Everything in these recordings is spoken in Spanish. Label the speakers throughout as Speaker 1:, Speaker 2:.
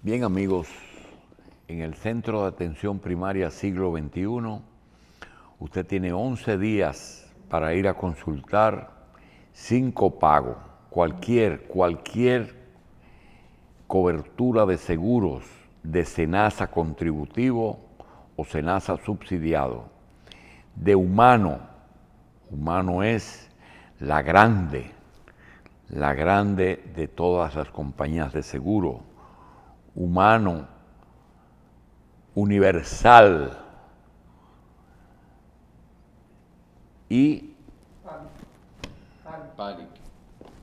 Speaker 1: Bien, amigos, en el Centro de Atención Primaria Siglo XXI, usted tiene 11 días para ir a consultar sin copago. Cualquier cobertura de seguros de SENASA contributivo o SENASA subsidiado. De Humano es la grande de todas las compañías de seguro. Humano, Universal y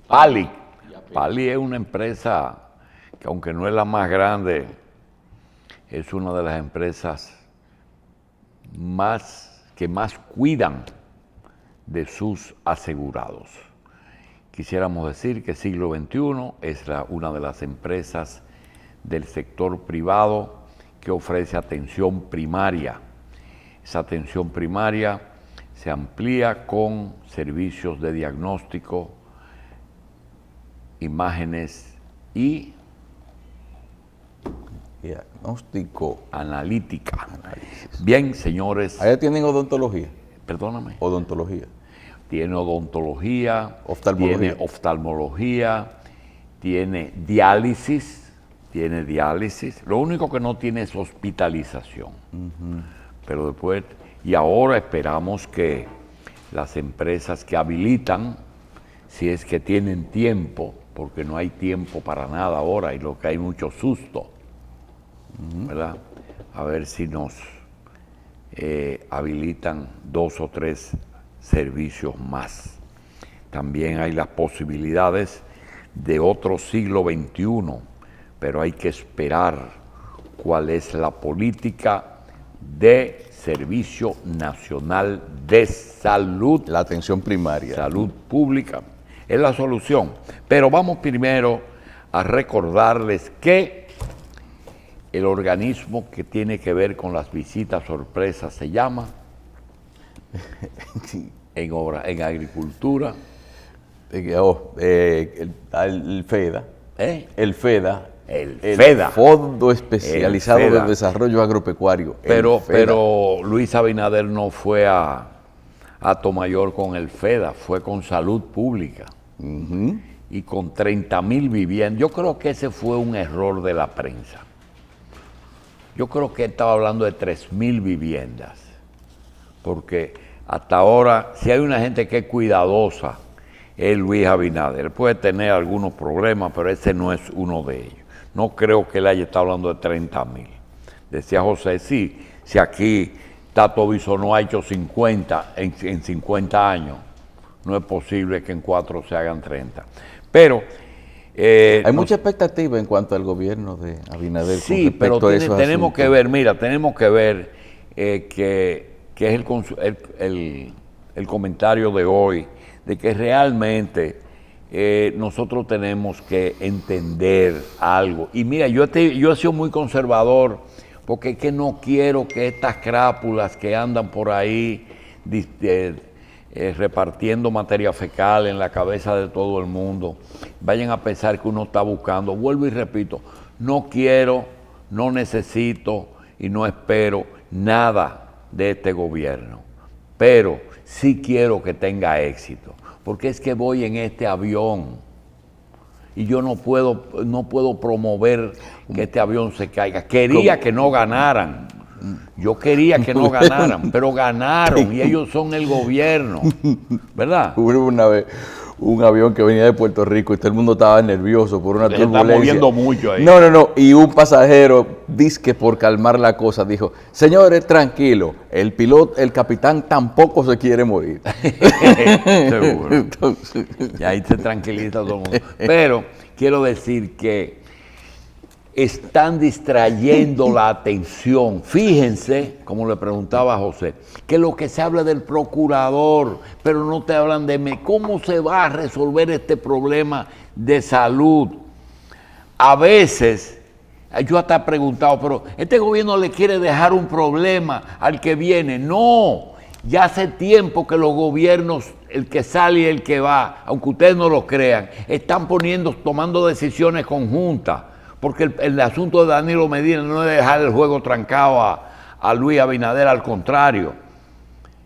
Speaker 1: Palic. Palic es una empresa que, aunque no es la más grande, es una de las empresas que más cuidan de sus asegurados. Quisiéramos decir que Siglo XXI es una de las empresas del sector privado que ofrece atención primaria. Esa atención primaria se amplía con servicios de diagnóstico, imágenes y analítica. Bien, señores.
Speaker 2: ¿Allá tienen odontología?
Speaker 1: Perdóname.
Speaker 2: Odontología.
Speaker 1: Tiene odontología,
Speaker 2: oftalmología.
Speaker 1: Tiene oftalmología, tiene diálisis. Lo único que no tiene es hospitalización. Pero después, y ahora esperamos que las empresas que habilitan, si es que tienen tiempo, porque no hay tiempo para nada ahora y lo que hay mucho susto, ¿verdad? A ver si nos habilitan 2 o 3 servicios más. También hay las posibilidades de otro Siglo XXI, pero hay que esperar cuál es la política de Servicio Nacional de Salud.
Speaker 2: La atención primaria.
Speaker 1: Salud pública es la solución. Pero vamos primero a recordarles que el organismo que tiene que ver con las visitas sorpresas se llama en agricultura.
Speaker 2: El FEDA. El FEDA.
Speaker 1: El FEDA.
Speaker 2: Fondo Especializado de Desarrollo Agropecuario.
Speaker 1: Pero Luis Abinader no fue a Atomayor con el FEDA, fue con Salud Pública. Y con 30,000 viviendas. Yo creo que ese fue un error de la prensa. Yo creo que estaba hablando de 3,000 viviendas. Porque hasta ahora, si hay una gente que es cuidadosa, es Luis Abinader. Él puede tener algunos problemas, pero ese no es uno de ellos. No creo que él haya estado hablando de 30,000. Decía José, si aquí Tato Bisonó ha hecho 50 en 50 años, no es posible que en 4 se hagan 30. Pero
Speaker 2: hay mucha expectativa en cuanto al gobierno de Abinader.
Speaker 1: Sí, pero tenemos que ver, que es el comentario de hoy, de que realmente nosotros tenemos que entender algo. Y mira, yo he sido muy conservador, porque es que no quiero que estas crápulas que andan por ahí repartiendo materia fecal en la cabeza de todo el mundo vayan a pensar que uno está buscando. Vuelvo y repito, no quiero, no necesito y no espero nada de este gobierno, pero sí quiero que tenga éxito, porque es que voy en este avión y yo no puedo promover que este avión se caiga. Quería que no ganaran. Yo quería que no ganaran, pero ganaron y ellos son el gobierno, ¿verdad?
Speaker 2: Hubo una vez un avión que venía de Puerto Rico y todo el mundo estaba nervioso por una turbulencia.
Speaker 1: Se está moviendo mucho ahí.
Speaker 2: No. Y un pasajero, dizque por calmar la cosa, dijo, señores, tranquilo, el capitán tampoco se quiere morir.
Speaker 1: Seguro. Entonces, y ahí se tranquiliza todo el mundo. Pero quiero decir que están distrayendo la atención. Fíjense, como le preguntaba a José, que lo que se habla del procurador, pero no te hablan de cómo se va a resolver este problema de salud. A veces, yo hasta he preguntado, pero este gobierno le quiere dejar un problema al que viene. No, ya hace tiempo que los gobiernos, el que sale y el que va, aunque ustedes no lo crean, están tomando decisiones conjuntas. porque el asunto de Danilo Medina no es dejar el juego trancado a Luis Abinader, al contrario.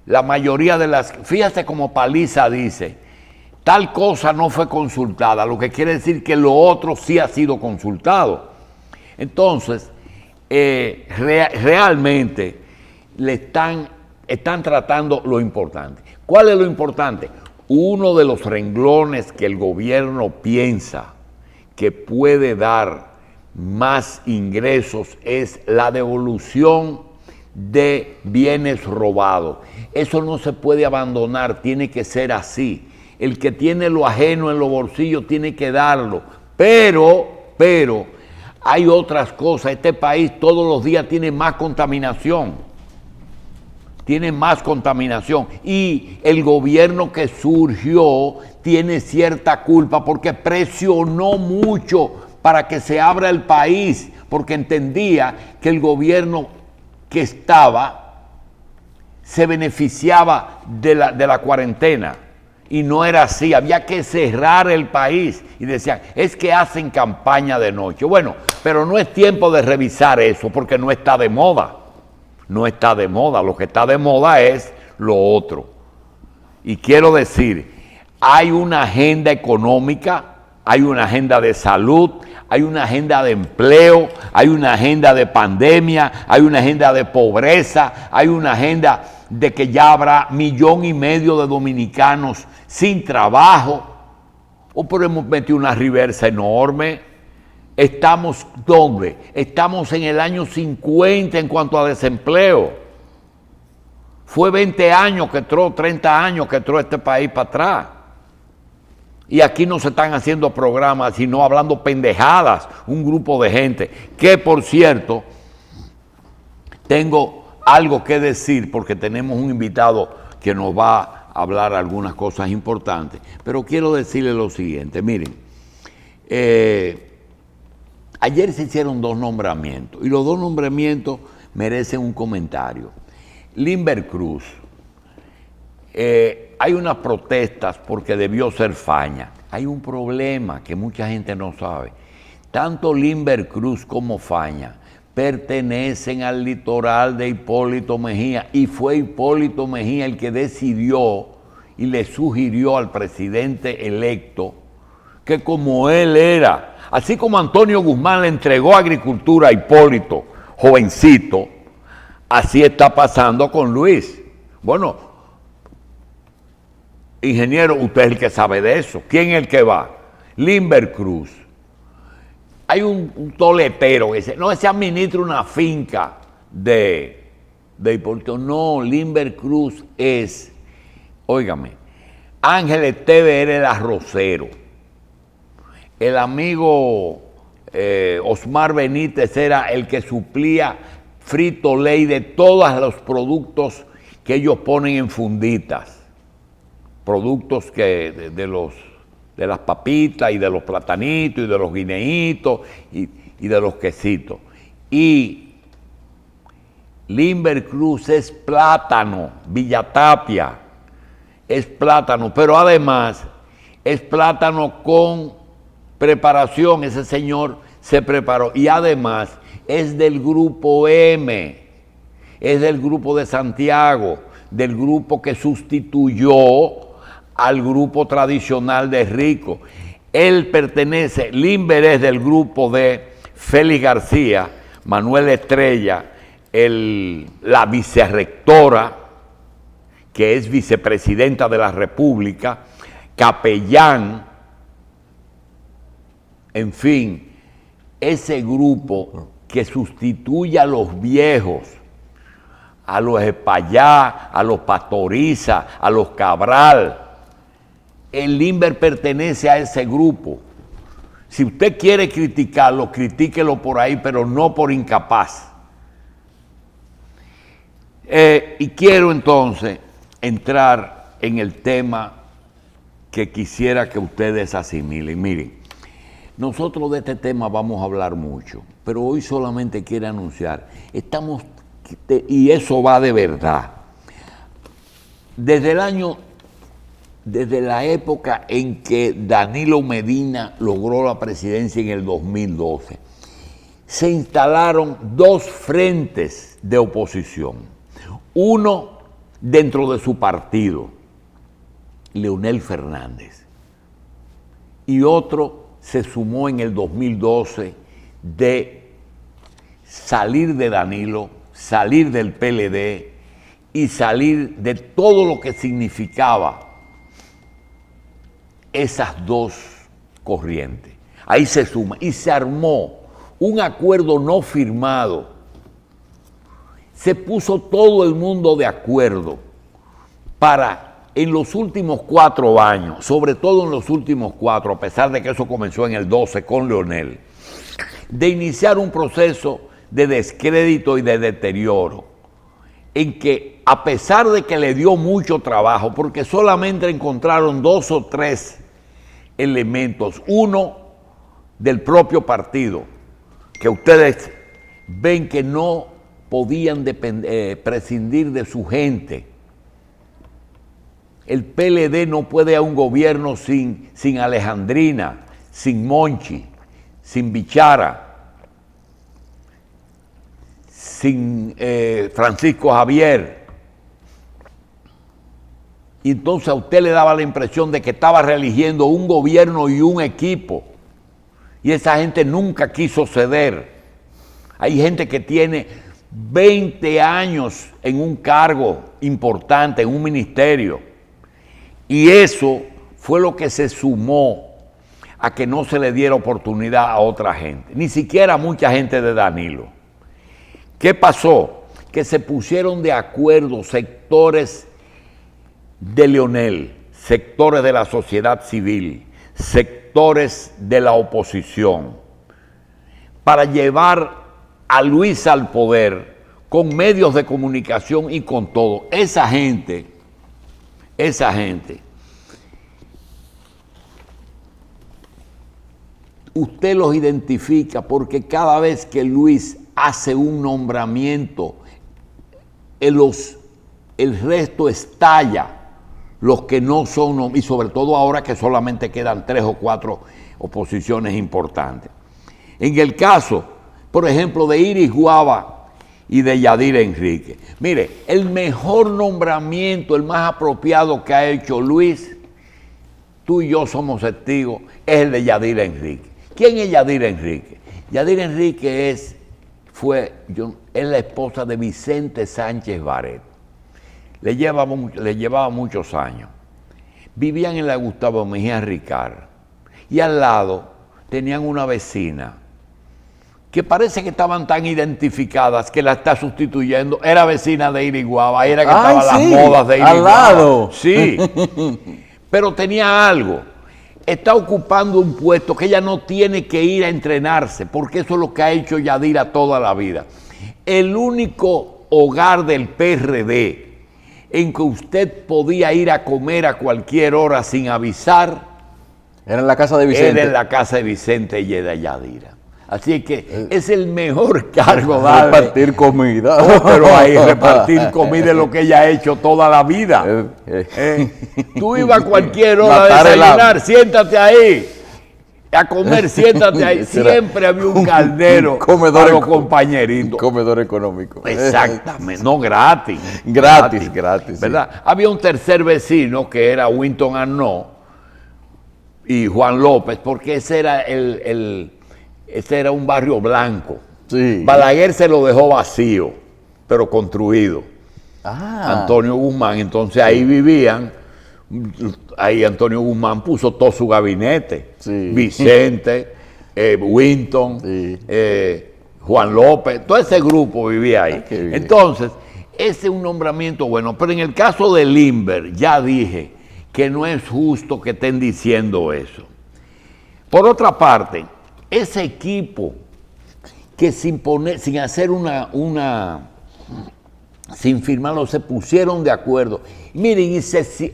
Speaker 1: La mayoría de las... Fíjate como Paliza dice, tal cosa no fue consultada, lo que quiere decir que lo otro sí ha sido consultado. Entonces, realmente están tratando lo importante. ¿Cuál es lo importante? Uno de los renglones que el gobierno piensa que puede dar más ingresos es la devolución de bienes robados. Eso no se puede abandonar, tiene que ser así. El que tiene lo ajeno en los bolsillos tiene que darlo. Pero hay otras cosas. Este país todos los días tiene más contaminación. Tiene más contaminación. Y el gobierno que surgió tiene cierta culpa porque presionó mucho para que se abra el país, porque entendía que el gobierno que estaba se beneficiaba de la cuarentena. Y no era así, había que cerrar el país. Y decían, es que hacen campaña de noche. Bueno, pero no es tiempo de revisar eso porque no está de moda. No está de moda, lo que está de moda es lo otro. Y quiero decir, hay una agenda económica, hay una agenda de salud, hay una agenda de empleo, hay una agenda de pandemia, hay una agenda de pobreza, hay una agenda de que ya habrá 1,5 millones de dominicanos sin trabajo. O pero hemos metido una reversa enorme. Estamos, ¿dónde? Estamos en el año 50 en cuanto a desempleo. Fue 20 años que entró, 30 años que entró este país para atrás. Y aquí no se están haciendo programas, sino hablando pendejadas, un grupo de gente. Que, por cierto, tengo algo que decir porque tenemos un invitado que nos va a hablar algunas cosas importantes. Pero quiero decirle lo siguiente, miren, ayer se hicieron 2 nombramientos y los 2 nombramientos merecen un comentario. Limber Cruz, hay unas protestas porque debió ser Faña. Hay un problema que mucha gente no sabe. Tanto Limber Cruz como Faña pertenecen al litoral de Hipólito Mejía y fue Hipólito Mejía el que decidió y le sugirió al presidente electo que como él era, así como Antonio Guzmán le entregó agricultura a Hipólito, jovencito, así está pasando con Luis. Bueno, ingeniero, usted es el que sabe de eso. ¿Quién es el que va? Limber Cruz. Hay un toletero que dice, no, ese administra una finca de Hipólito. No, Limber Cruz es, óigame, Ángel Esteve era el arrocero. El amigo Osmar Benítez era el que suplía Frito Lay de todos los productos que ellos ponen en funditas. Productos que de las papitas y de los platanitos y de los guineitos y de los quesitos. Y Limber Cruz es plátano, Villatapia es plátano, pero además es plátano con preparación, ese señor se preparó y además es del grupo M, es del grupo de Santiago, del grupo que sustituyó al grupo tradicional de Rico. Él pertenece, Limber es del grupo de Félix García, Manuel Estrella, la vicerrectora, que es vicepresidenta de la República, capellán, en fin, ese grupo que sustituye a los viejos, a los Espaillá, a los Pastoriza, a los Cabral. El Limber pertenece a ese grupo. Si usted quiere criticarlo, critíquelo por ahí, pero no por incapaz. Y quiero entonces entrar en el tema que quisiera que ustedes asimilen. Miren, nosotros de este tema vamos a hablar mucho, pero hoy solamente quiero anunciar, y eso va de verdad. Desde la época en que Danilo Medina logró la presidencia en el 2012 se instalaron dos frentes de oposición. Uno dentro de su partido, Leonel Fernández, y otro se sumó en el 2012 de salir de Danilo, salir del PLD y salir de todo lo que significaba esas dos corrientes. Ahí se suma y se armó un acuerdo no firmado. Se puso todo el mundo de acuerdo para en los últimos 4 años, sobre todo en los últimos 4, a pesar de que eso comenzó en el 12 con Leonel, de iniciar un proceso de descrédito y de deterioro, en que a pesar de que le dio mucho trabajo, porque solamente encontraron 2 o 3 elementos, uno del propio partido, que ustedes ven que no podían prescindir de su gente. El PLD no puede a un gobierno sin Alejandrina, sin Monchi, sin Bichara, sin Francisco Javier. Y entonces a usted le daba la impresión de que estaba reeligiendo un gobierno y un equipo. Y esa gente nunca quiso ceder. Hay gente que tiene 20 años en un cargo importante, en un ministerio. Y eso fue lo que se sumó a que no se le diera oportunidad a otra gente, ni siquiera a mucha gente de Danilo. ¿Qué pasó? Que se pusieron de acuerdo sectores de Leonel, sectores de la sociedad civil, sectores de la oposición, para llevar a Luis al poder con medios de comunicación y con todo. Esa gente, usted los identifica porque cada vez que Luis hace un nombramiento, el resto estalla, los que no son, y sobre todo ahora que solamente quedan 3 o 4 oposiciones importantes. En el caso, por ejemplo, de Iris Guava y de Yadira Enrique. Mire, el mejor nombramiento, el más apropiado que ha hecho Luis, tú y yo somos testigos, es el de Yadira Enrique. ¿Quién es Yadira Enrique? Yadira Enrique es la esposa de Vicente Sánchez Baret. Le llevaba muchos años. Vivían en la Gustavo Mejía Ricard. Y al lado tenían una vecina que parece que estaban tan identificadas que la está sustituyendo. Era vecina de Iris Guava, era que estaba las modas de Iris
Speaker 2: al lado.
Speaker 1: Sí, pero tenía algo. Está ocupando un puesto que ella no tiene que ir a entrenarse, porque eso es lo que ha hecho Yadira toda la vida. El único hogar del PRD en que usted podía ir a comer a cualquier hora sin avisar,
Speaker 2: era en la casa de Vicente.
Speaker 1: Era en la casa de Vicente y de Yadira. Así que es el mejor cargo darle.
Speaker 2: Repartir comida.
Speaker 1: Pero ahí repartir comida es lo que ella ha hecho toda la vida. Tú ibas a cualquier hora a desayunar, siéntate ahí. A comer, siéntate ahí. Siempre había un caldero para los compañeritos.
Speaker 2: Un comedor económico.
Speaker 1: Exactamente, no gratis.
Speaker 2: Gratis.
Speaker 1: ¿Verdad? Sí. Había un tercer vecino que era Winton Arnaud y Juan López, porque ese era un barrio blanco.
Speaker 2: Sí.
Speaker 1: Balaguer se lo dejó vacío, pero construido. Antonio Guzmán, entonces ahí vivían. Ahí Antonio Guzmán puso todo su gabinete.
Speaker 2: Sí.
Speaker 1: Vicente, Winton,
Speaker 2: sí.
Speaker 1: Juan López, todo ese grupo vivía ahí. Entonces, ese es un nombramiento bueno. Pero en el caso de Limber, ya dije que no es justo que estén diciendo eso. Por otra parte, ese equipo que sin hacer sin firmarlo, se pusieron de acuerdo. Miren,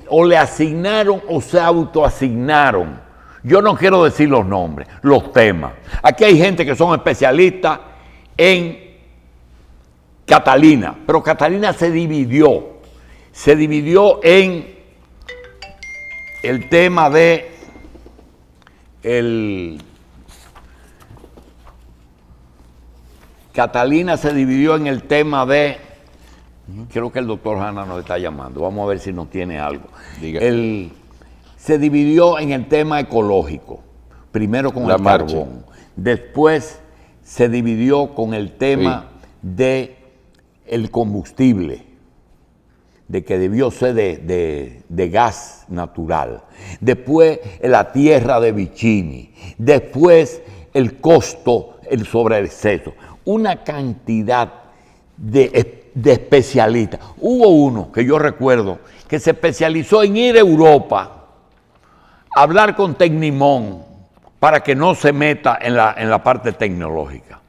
Speaker 1: o le asignaron o se autoasignaron. Yo no quiero decir los nombres, los temas. Aquí hay gente que son especialistas en Catalina, pero Catalina se dividió en el tema Catalina se dividió en el tema de, creo que el doctor Hanna nos está llamando, vamos a ver si nos tiene algo.
Speaker 2: Diga.
Speaker 1: Se dividió en el tema ecológico, primero con
Speaker 2: La
Speaker 1: el
Speaker 2: marcha.
Speaker 1: carbón, después se dividió con el tema de el combustible, de que debió ser de gas natural, después la tierra de Vicini, después el costo, el sobreexceso, una cantidad de especialistas. Hubo uno que yo recuerdo que se especializó en ir a Europa a hablar con Tecnimont para que no se meta en la parte tecnológica.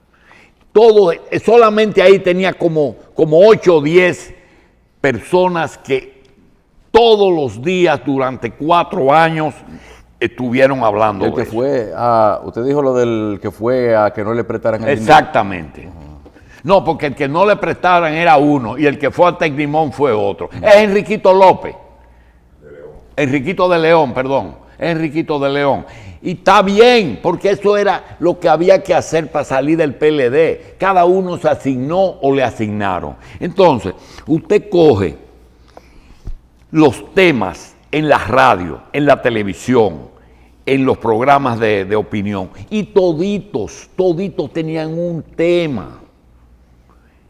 Speaker 1: Todo, solamente ahí tenía como 8 o 10 personas que todos los días durante 4 años estuvieron hablando
Speaker 2: El que
Speaker 1: de eso.
Speaker 2: fue a, usted dijo lo del que fue a que no le prestaran el dinero.
Speaker 1: Exactamente. No, porque el que no le prestaran era uno y el que fue a Tecnimont fue otro. Es Enriquito López. Enriquito de León, perdón. Enriquito de León. Y está bien, porque eso era lo que había que hacer para salir del PLD. Cada uno se asignó o le asignaron. Entonces, usted coge los temas en la radio, en la televisión, en los programas de opinión, y toditos tenían un tema.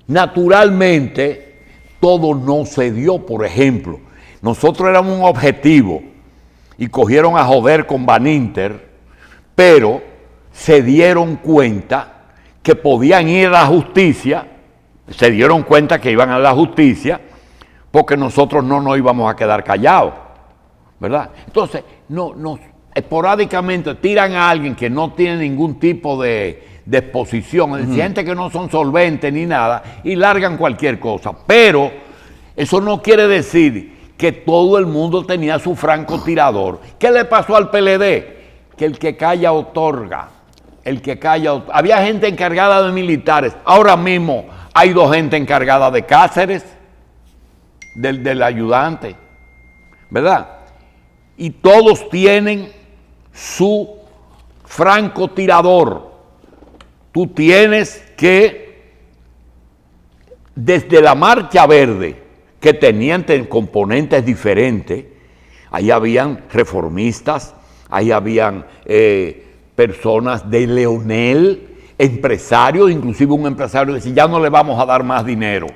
Speaker 1: Naturalmente, todo no se dio. Por ejemplo, nosotros éramos un objetivo y cogieron a joder con Baninter, pero se dieron cuenta que podían ir a la justicia, se dieron cuenta que iban a la justicia, porque nosotros no nos íbamos a quedar callados, ¿verdad? Entonces, esporádicamente tiran a alguien que no tiene ningún tipo de exposición, es decir, gente que no son solventes ni nada, y largan cualquier cosa. Pero eso no quiere decir que todo el mundo tenía su francotirador. ¿Qué le pasó al PLD? Que el que calla otorga. El que calla. Había gente encargada de militares. Ahora mismo hay 2 gente encargada de Cáceres, del ayudante, ¿verdad? Y todos tienen su francotirador. Tú tienes que, desde la Marcha Verde, que tenían componentes diferentes, ahí habían reformistas, ahí habían personas de Leonel, empresarios, inclusive un empresario decía, ya no le vamos a dar más dinero.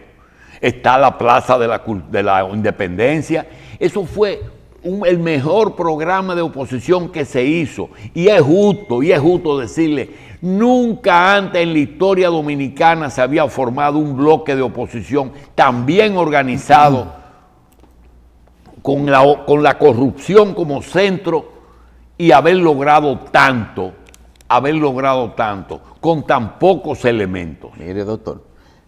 Speaker 1: Está la Plaza de la Independencia. Eso fue el mejor programa de oposición que se hizo. Y es justo decirle, nunca antes en la historia dominicana se había formado un bloque de oposición tan bien organizado, con la corrupción como centro, y haber logrado tanto, con tan pocos elementos.
Speaker 2: Mire, doctor,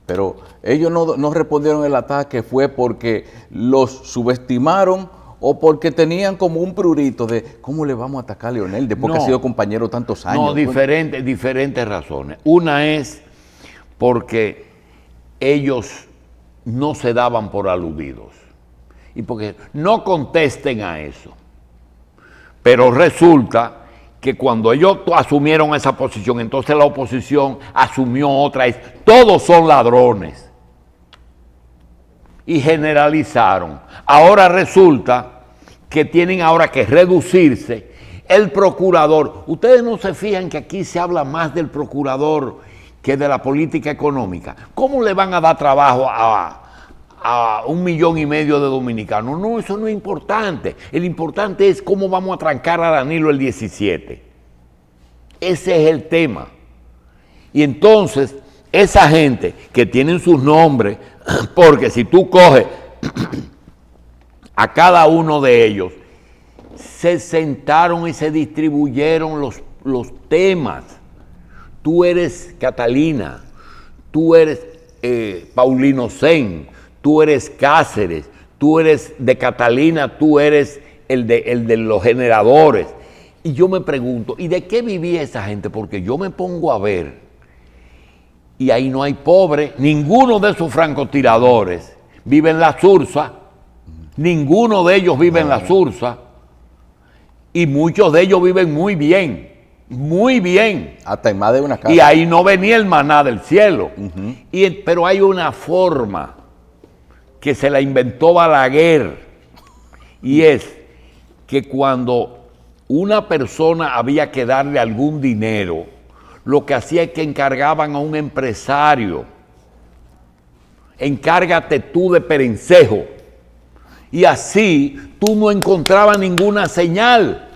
Speaker 2: pero ellos no respondieron el ataque, ¿fue porque los subestimaron o porque tenían como un prurito de cómo le vamos a atacar a Leonel después que ha sido compañero tantos años?
Speaker 1: No, diferentes razones. Una es porque ellos no se daban por aludidos y porque no contesten a eso. Pero resulta que cuando ellos asumieron esa posición, entonces la oposición asumió otra, todos son ladrones. Y generalizaron. Ahora resulta que tienen ahora que reducirse. El procurador, ustedes no se fijan que aquí se habla más del procurador que de la política económica. ¿Cómo le van a dar trabajo a 1,5 millones de dominicanos? No, eso no es importante. El importante es cómo vamos a trancar a Danilo el 17. Ese es el tema. Y entonces, esa gente que tienen sus nombres, porque si tú coges a cada uno de ellos, se sentaron y se distribuyeron los temas. Tú eres Catalina, tú eres Paulino Sen, tú eres Cáceres, tú eres de Catalina, tú eres el de los generadores. Y yo me pregunto, ¿y de qué vivía esa gente? Porque yo me pongo a ver, y ahí no hay pobre, ninguno de esos francotiradores vive en la Sursa, ninguno de ellos vive en la Sursa, y muchos de ellos viven muy bien, muy bien.
Speaker 2: Hasta en más de una casa.
Speaker 1: Y ahí no venía el maná del cielo. Pero hay una forma que se la inventó Balaguer, y es que cuando una persona había que darle algún dinero, lo que hacía es que encargaban a un empresario: encárgate tú de Perencejo. Y así tú no encontrabas ninguna señal.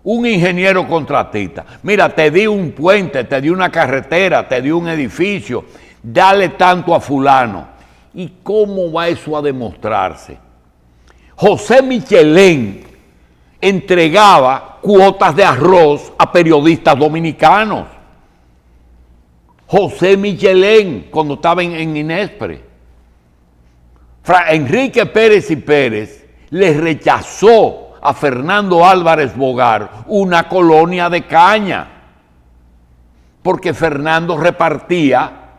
Speaker 1: Un ingeniero contratista: mira, te di un puente, te di una carretera, te di un edificio, dale tanto a fulano. ¿Y cómo va eso a demostrarse? José Michelén entregaba cuotas de arroz a periodistas dominicanos. José Michelén, cuando estaba en Inespre. Enrique Pérez y Pérez le rechazó a Fernando Álvarez Bogar una colonia de caña, porque Fernando repartía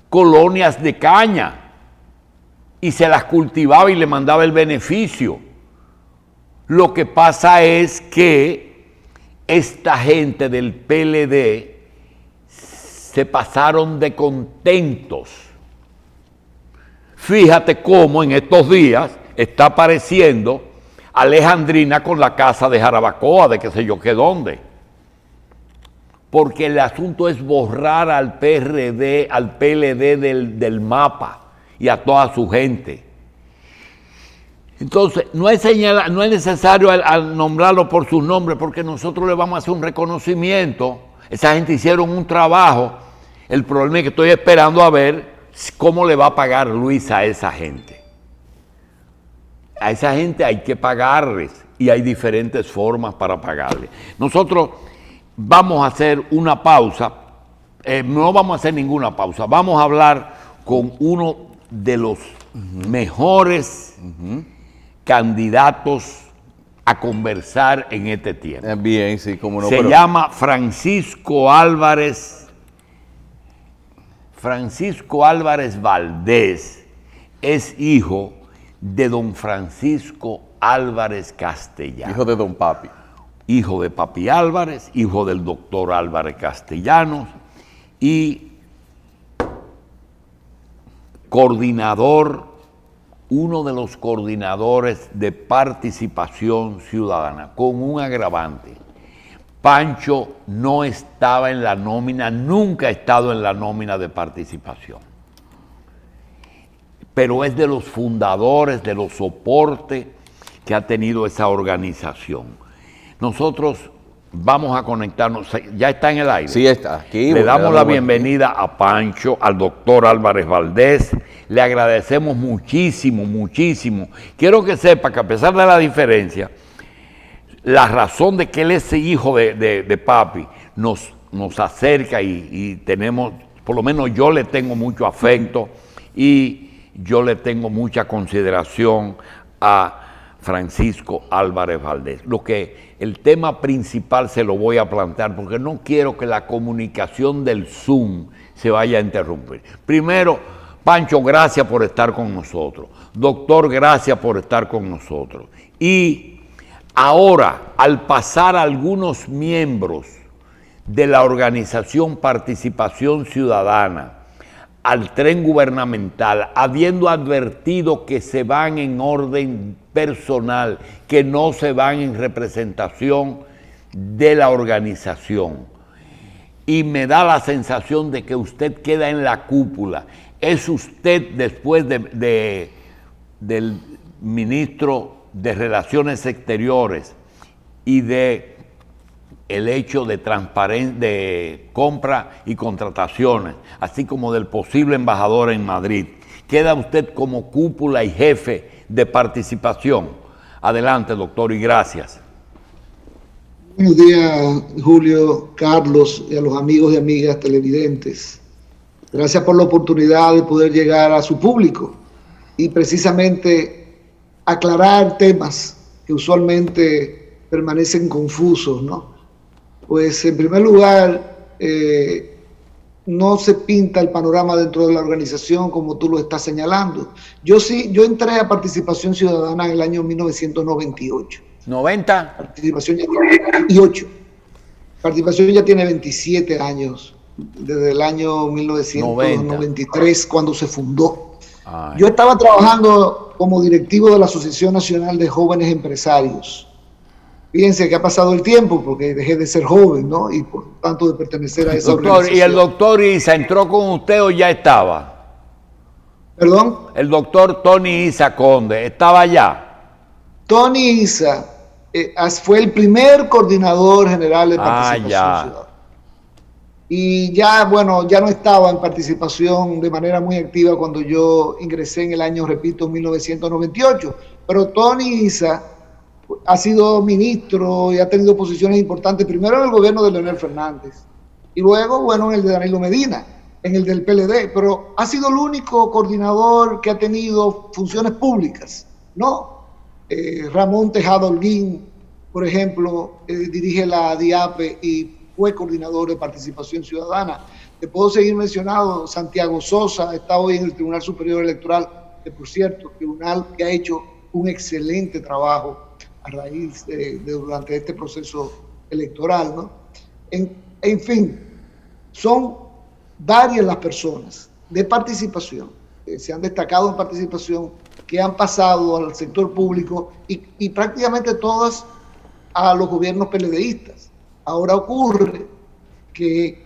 Speaker 1: colonias de caña y se las cultivaba y le mandaba el beneficio. Lo que pasa es que esta gente del PLD se pasaron de contentos. Fíjate cómo en estos días está apareciendo Alejandrina con la casa de Jarabacoa, de qué sé yo qué dónde. Porque el asunto es borrar al PRD, al PLD del mapa y a toda su gente. Entonces, no es necesario al nombrarlo por sus nombres, porque nosotros le vamos a hacer un reconocimiento. Esa gente hicieron un trabajo. El problema es que estoy esperando a ver cómo le va a pagar Luis a esa gente. A esa gente hay que pagarles y hay diferentes formas para pagarles. Nosotros vamos a hacer una pausa, no vamos a hacer ninguna pausa, vamos a hablar con uno de los mejores candidatos a conversar en este tiempo.
Speaker 2: Bien, sí, cómo no.
Speaker 1: Se llama Francisco Álvarez. Francisco Álvarez Valdés es hijo de don Francisco Álvarez Castellano.
Speaker 2: Hijo de don Papi.
Speaker 1: Hijo de Papi Álvarez, hijo del doctor Álvarez Castellanos y coordinador, uno de los coordinadores de participación ciudadana, con un agravante. Pancho no estaba en la nómina, nunca ha estado en la nómina de participación, pero es de los fundadores, de los soportes que ha tenido esa organización. Nosotros vamos a conectarnos, ya está en el aire.
Speaker 2: Sí, está aquí.
Speaker 1: Le damos la bienvenida a Pancho, al doctor Álvarez Valdés. Le agradecemos muchísimo, muchísimo. Quiero que sepa que a pesar de la diferencia, la razón de que él es hijo de Papi nos acerca y tenemos, por lo menos yo le tengo mucho afecto y yo le tengo mucha consideración a Francisco Álvarez Valdés. El tema principal se lo voy a plantear porque no quiero que la comunicación del Zoom se vaya a interrumpir. Primero, Pancho, gracias por estar con nosotros. Doctor, gracias por estar con nosotros. Y ahora, al pasar algunos miembros de la organización Participación Ciudadana al tren gubernamental, habiendo advertido que se van en orden personal, que no se van en representación de la organización. Y me da la sensación de que usted queda en la cúpula. Es usted, después del ministro de Relaciones Exteriores y de el hecho de compra y contrataciones, así como del posible embajador en Madrid. Queda usted como cúpula y jefe de participación. Adelante, doctor, y gracias.
Speaker 3: Buenos días, Julio, Carlos, y a los amigos y amigas televidentes. Gracias por la oportunidad de poder llegar a su público y precisamente aclarar temas que usualmente permanecen confusos, ¿no? Pues en primer lugar, no se pinta el panorama dentro de la organización como tú lo estás señalando. Yo entré a Participación Ciudadana en el año 1998.
Speaker 1: ¿90?
Speaker 3: Participación 98. Participación ya tiene 27 años, desde el año 1993, cuando se fundó.
Speaker 1: Ay.
Speaker 3: Yo estaba trabajando como directivo de la Asociación Nacional de Jóvenes Empresarios. Fíjense que ha pasado el tiempo porque dejé de ser joven, ¿no? Y por tanto de pertenecer a esa organización.
Speaker 1: ¿Y el doctor Isa entró con usted o ya estaba?
Speaker 3: ¿Perdón?
Speaker 1: El doctor Tony Isa Conde, ¿estaba allá?
Speaker 3: Tony Isa fue el primer coordinador general de participación ciudadana. Y ya, bueno, ya no estaba en participación de manera muy activa cuando yo ingresé en el año, repito, 1998. Pero Tony Isa ha sido ministro y ha tenido posiciones importantes, primero en el gobierno de Leonel Fernández y luego, bueno, en el de Danilo Medina, en el del PLD, pero ha sido el único coordinador que ha tenido funciones públicas, ¿no? Ramón Tejada Holguín, por ejemplo, dirige la DIAPE y fue coordinador de participación ciudadana. Te puedo seguir mencionando, Santiago Sosa está hoy en el Tribunal Superior Electoral, que por cierto, tribunal que ha hecho un excelente trabajo a raíz durante este proceso electoral, ¿no? En fin, son varias las personas de participación, se han destacado en participación, que han pasado al sector público y prácticamente todas a los gobiernos PLDistas. Ahora ocurre que,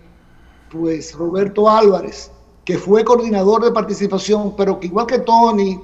Speaker 3: pues, Roberto Álvarez, que fue coordinador de participación, pero que igual que Tony,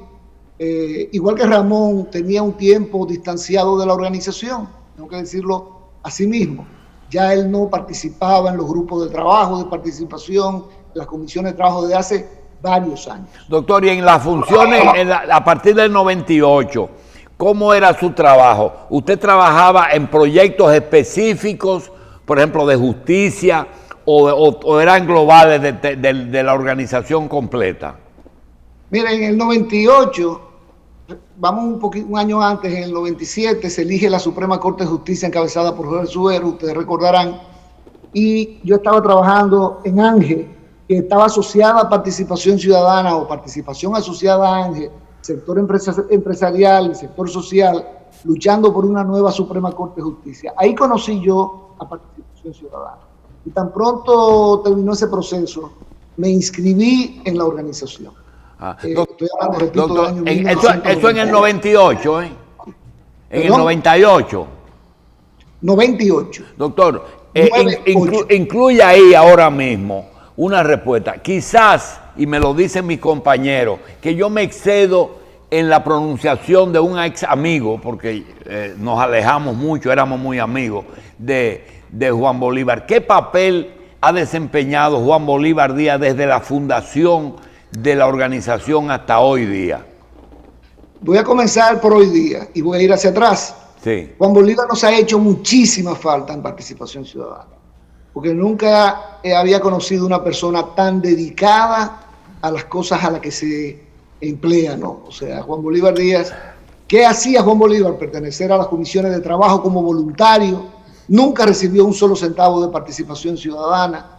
Speaker 3: igual que Ramón, tenía un tiempo distanciado de la organización, tengo que decirlo así mismo. Ya él no participaba en los grupos de trabajo, de participación, en las comisiones de trabajo desde hace varios años.
Speaker 1: Doctor, y en las funciones, a partir del 98, ¿cómo era su trabajo? ¿Usted trabajaba en proyectos específicos, por ejemplo, de justicia, o eran globales de la organización completa?
Speaker 3: Miren, en el 98, vamos un año antes, en el 97, se elige la Suprema Corte de Justicia encabezada por Jorge Suero, ustedes recordarán, y yo estaba trabajando en ANGE, que estaba asociada a Participación Ciudadana o Participación Asociada a ANGE, sector empresarial, sector social, luchando por una nueva Suprema Corte de Justicia. Ahí conocí yo a Participación Ciudadana. Y tan pronto terminó ese proceso, me inscribí en la organización. Estoy hablando, repito,
Speaker 1: doctor,
Speaker 3: del año
Speaker 1: eso en el 98, ¿eh? En el 98.
Speaker 3: 98.
Speaker 1: Doctor, incluye ahí ahora mismo una respuesta. Quizás, y me lo dicen mis compañeros, que yo me excedo en la pronunciación de un ex amigo, porque nos alejamos mucho, éramos muy amigos, de Juan Bolívar. ¿Qué papel ha desempeñado Juan Bolívar Díaz desde la fundación de la organización hasta hoy día?
Speaker 3: Voy a comenzar por hoy día y voy a ir hacia atrás.
Speaker 1: Sí.
Speaker 3: Juan Bolívar nos ha hecho muchísima falta en Participación Ciudadana, porque nunca había conocido una persona tan dedicada a las cosas a las que se emplea, ¿no? O sea, Juan Bolívar Díaz, ¿qué hacía Juan Bolívar? Pertenecer a las comisiones de trabajo como voluntario, nunca recibió un solo centavo de participación ciudadana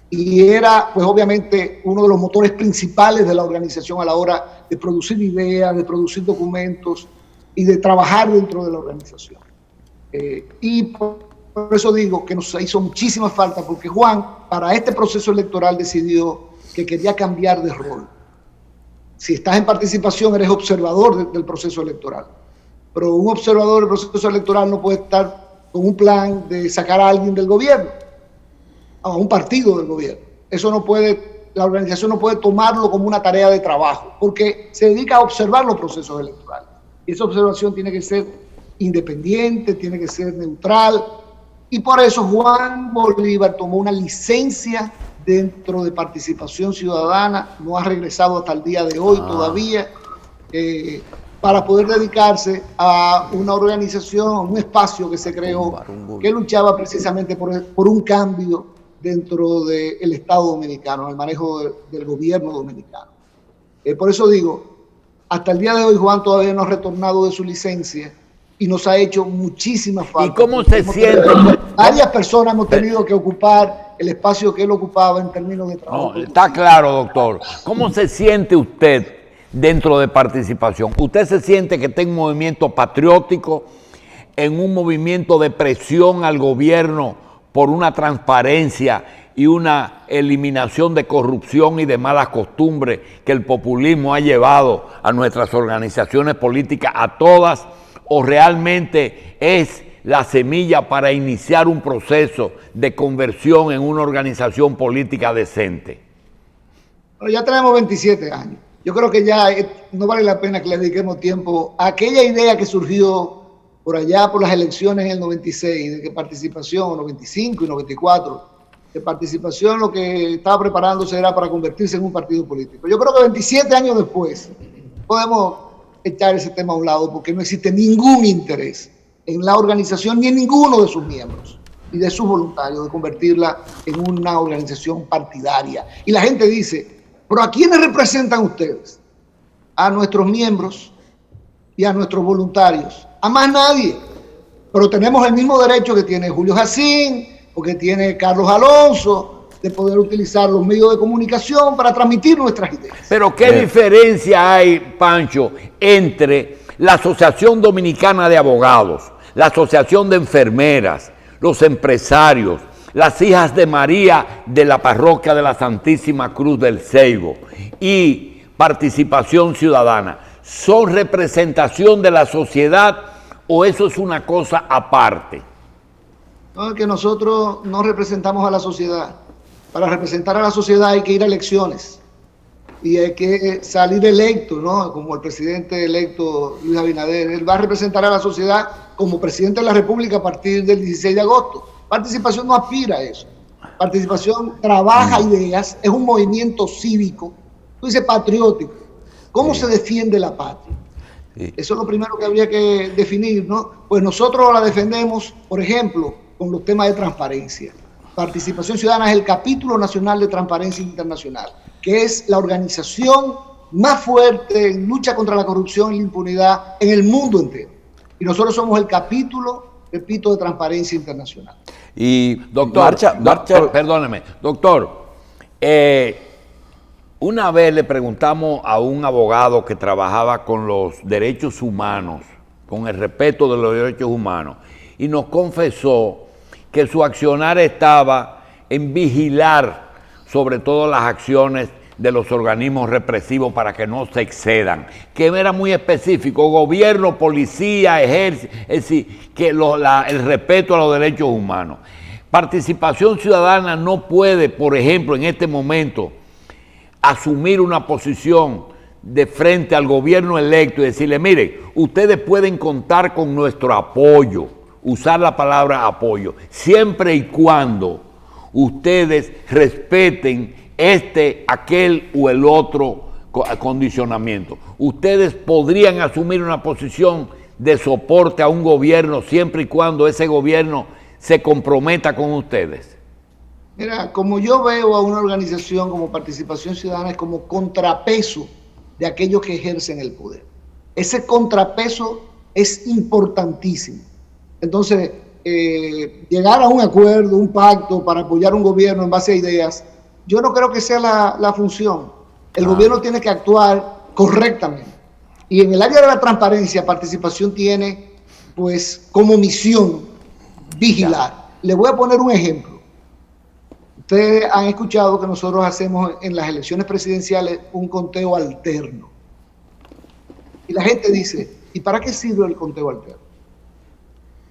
Speaker 3: y era, pues obviamente, uno de los motores principales de la organización a la hora de producir ideas, de producir documentos y de trabajar dentro de la organización. Y por eso digo que nos hizo muchísima falta, porque Juan, para este proceso electoral, decidió que quería cambiar de rol. Si estás en participación, eres observador del proceso electoral. Pero un observador del proceso electoral no puede estar con un plan de sacar a alguien del gobierno, a un partido del gobierno. Eso no puede, la organización no puede tomarlo como una tarea de trabajo, porque se dedica a observar los procesos electorales. Y esa observación tiene que ser independiente, tiene que ser neutral. Y por eso Juan Bolívar tomó una licencia dentro de Participación Ciudadana, no ha regresado hasta el día de hoy todavía, para poder dedicarse a una organización, un espacio que se creó, que luchaba precisamente por un cambio dentro del Estado dominicano, el manejo del gobierno dominicano. Por eso digo, hasta el día de hoy Juan todavía no ha retornado de su licencia y nos ha hecho muchísima falta.
Speaker 1: ¿Y cómo se siente?
Speaker 3: Varias personas hemos tenido que ocupar el espacio que él ocupaba en términos de trabajo.
Speaker 1: No, está claro, doctor. ¿Cómo se siente usted dentro de Participación? ¿Usted se siente que está en un movimiento patriótico, en un movimiento de presión al gobierno por una transparencia y una eliminación de corrupción y de malas costumbres que el populismo ha llevado a nuestras organizaciones políticas, a todas, o realmente es la semilla para iniciar un proceso de conversión en una organización política decente?
Speaker 3: Bueno, ya tenemos 27 años. Yo creo que ya no vale la pena que le dediquemos tiempo a aquella idea que surgió por allá por las elecciones en el 96, de que participación, 95 y 94, de participación lo que estaba preparándose era para convertirse en un partido político. Yo creo que 27 años después podemos echar ese tema a un lado porque no existe ningún interés en la organización ni en ninguno de sus miembros y de sus voluntarios de convertirla en una organización partidaria. Y la gente dice, ¿pero a quiénes representan ustedes? A nuestros miembros y a nuestros voluntarios. A más nadie. Pero tenemos el mismo derecho que tiene Julio Jacín o que tiene Carlos Alonso de poder utilizar los medios de comunicación para transmitir nuestras ideas.
Speaker 1: Pero ¿qué diferencia hay, Pancho, entre la Asociación Dominicana de Abogados, la Asociación de Enfermeras, los empresarios, las hijas de María de la Parroquia de la Santísima Cruz del Ceibo y Participación Ciudadana? ¿Son representación de la sociedad o eso es una cosa aparte?
Speaker 3: No, es que nosotros no representamos a la sociedad. Para representar a la sociedad hay que ir a elecciones y hay que salir electo, ¿no? Como el presidente electo Luis Abinader. Él va a representar a la sociedad como presidente de la República a partir del 16 de agosto. Participación no aspira a eso. Participación trabaja ideas, es un movimiento cívico, tú dices patriótico. ¿Cómo se defiende la patria? Eso es lo primero que habría que definir, ¿no? Pues nosotros la defendemos, por ejemplo, con los temas de transparencia. Participación Ciudadana es el capítulo nacional de Transparencia Internacional, que es la organización más fuerte en lucha contra la corrupción y la impunidad en el mundo entero. Y nosotros somos el capítulo, repito, de Transparencia Internacional.
Speaker 2: Y
Speaker 1: doctor, perdóneme, doctor, una vez le preguntamos a un abogado que trabajaba con los derechos humanos, con el respeto de los derechos humanos, y nos confesó que su accionar estaba en vigilar sobre todo las acciones de los organismos represivos para que no se excedan, que era muy específico, gobierno, policía, ejército, es decir, que el respeto a los derechos humanos. Participación Ciudadana no puede, por ejemplo, en este momento, asumir una posición de frente al gobierno electo y decirle, mire, ustedes pueden contar con nuestro apoyo, usar la palabra apoyo, siempre y cuando ustedes respeten aquel o el otro condicionamiento. Ustedes podrían asumir una posición de soporte a un gobierno siempre y cuando ese gobierno se comprometa con ustedes.
Speaker 3: Mira, como yo veo a una organización como Participación Ciudadana es como contrapeso de aquellos que ejercen el poder. Ese contrapeso es importantísimo. Entonces, llegar a un acuerdo, un pacto para apoyar un gobierno en base a ideas, yo no creo que sea la función. El gobierno tiene que actuar correctamente. Y en el área de la transparencia, Participación tiene, pues, como misión vigilar. Le voy a poner un ejemplo. Ustedes han escuchado que nosotros hacemos en las elecciones presidenciales un conteo alterno. Y la gente dice, ¿y para qué sirve el conteo alterno?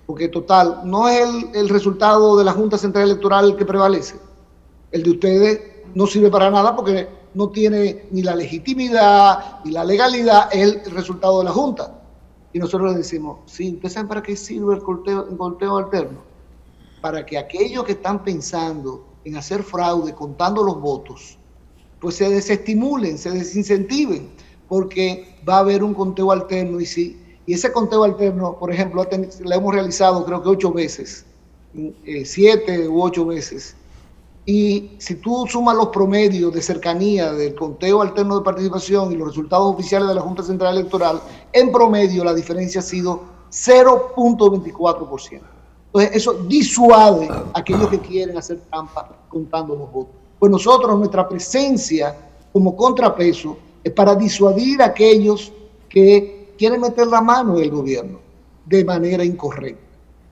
Speaker 3: Porque total, no es el resultado de la Junta Central Electoral el que prevalece. El de ustedes no sirve para nada porque no tiene ni la legitimidad ni la legalidad, es el resultado de la Junta. Y nosotros les decimos, sí, ¿ustedes saben para qué sirve el conteo alterno? Para que aquellos que están pensando en hacer fraude contando los votos, pues se desestimulen, se desincentiven, porque va a haber un conteo alterno y ese conteo alterno, por ejemplo, lo hemos realizado creo que 8 veces, 7 u 8 veces, y si tú sumas los promedios de cercanía del conteo alterno de participación y los resultados oficiales de la Junta Central Electoral, en promedio la diferencia ha sido 0.24%. Entonces, eso disuade a aquellos que quieren hacer trampa contando los votos. Pues nosotros, nuestra presencia como contrapeso es para disuadir a aquellos que quieren meter la mano en el gobierno de manera incorrecta.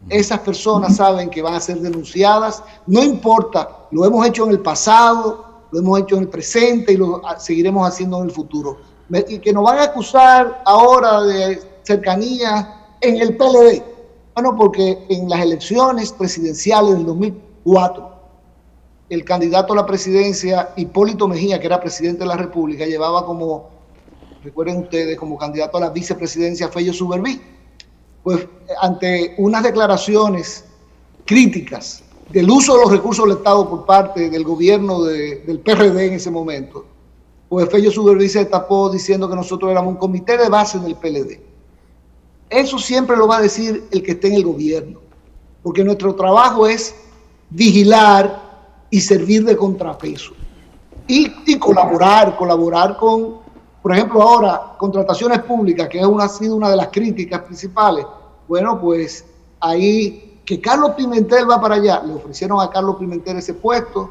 Speaker 3: Esas personas saben que van a ser denunciadas, no importa, lo hemos hecho en el pasado, lo hemos hecho en el presente y lo seguiremos haciendo en el futuro. Y que nos van a acusar ahora de cercanía en el PLD. Bueno, porque en las elecciones presidenciales del 2004, el candidato a la presidencia, Hipólito Mejía, que era presidente de la República, llevaba como, recuerden ustedes, como candidato a la vicepresidencia Fello Suberví. Pues ante unas declaraciones críticas del uso de los recursos del Estado por parte del gobierno del PRD en ese momento, pues Fello Suberví se tapó diciendo que nosotros éramos un comité de base del PLD. Eso siempre lo va a decir el que esté en el gobierno, porque nuestro trabajo es vigilar y servir de contrapeso y colaborar con, por ejemplo, ahora, contrataciones públicas, que ha sido una de las críticas principales. Bueno, pues ahí, que Carlos Pimentel va para allá, le ofrecieron a Carlos Pimentel ese puesto,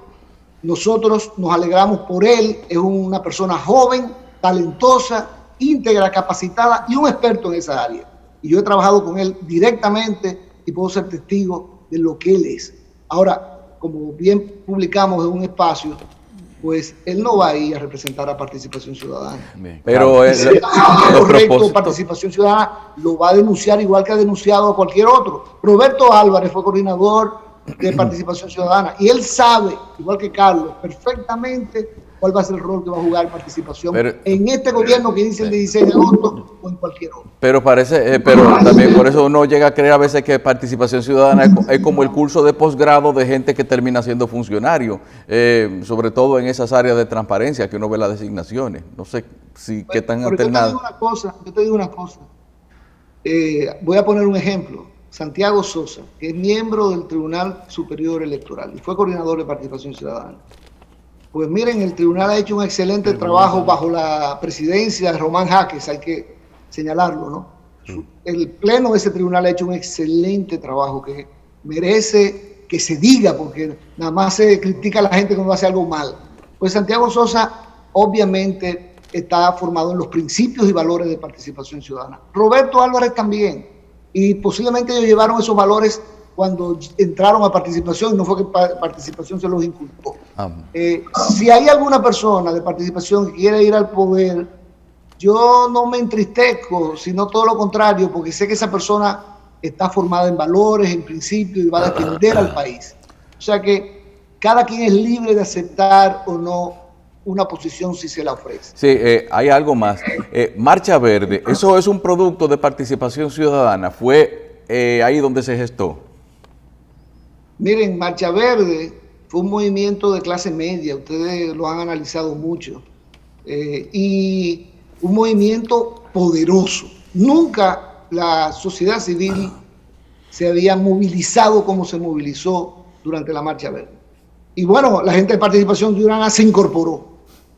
Speaker 3: nosotros nos alegramos por él, es una persona joven, talentosa, íntegra, capacitada y un experto en esa área. Y yo he trabajado con él directamente y puedo ser testigo de lo que él es. Ahora, como bien publicamos en un espacio, pues él no va a ir a representar a Participación Ciudadana.
Speaker 2: Pero
Speaker 3: correcto, Participación Ciudadana lo va a denunciar igual que ha denunciado a cualquier otro. Roberto Álvarez fue coordinador de Participación Ciudadana y él sabe, igual que Carlos, perfectamente cuál va a ser el rol que va a jugar Participación en este gobierno que inicia el 16 de agosto o en cualquier otro.
Speaker 2: Pero pero también por eso uno llega a creer a veces que Participación Ciudadana es como el curso de posgrado de gente que termina siendo funcionario, sobre todo en esas áreas de transparencia que uno ve las designaciones. No sé si qué tan alternado.
Speaker 3: Yo te digo una cosa. Voy a poner un ejemplo. Santiago Sosa, que es miembro del Tribunal Superior Electoral y fue coordinador de Participación Ciudadana. Pues miren, el tribunal ha hecho un excelente trabajo bajo la presidencia de Román Jaques, hay que señalarlo, ¿no? El pleno de ese tribunal ha hecho un excelente trabajo que merece que se diga, porque nada más se critica a la gente cuando hace algo mal. Pues Santiago Sosa obviamente está formado en los principios y valores de Participación Ciudadana. Roberto Álvarez también, y posiblemente ellos llevaron esos valores cuando entraron a Participación, y no fue que Participación se los inculpó. Si hay alguna persona de Participación que quiere ir al poder, yo no me entristezco, sino todo lo contrario, porque sé que esa persona está formada en valores, en principios, y va a defender al país. O sea que cada quien es libre de aceptar o no una posición si se la ofrece.
Speaker 2: Sí, hay algo más. Marcha Verde, ¿eso es un producto de Participación Ciudadana? ¿Fue ahí donde se gestó?
Speaker 3: Miren, Marcha Verde fue un movimiento de clase media, ustedes lo han analizado mucho, y un movimiento poderoso. Nunca la sociedad civil se había movilizado como se movilizó durante la Marcha Verde. Y bueno, la gente de Participación Ciudadana se incorporó,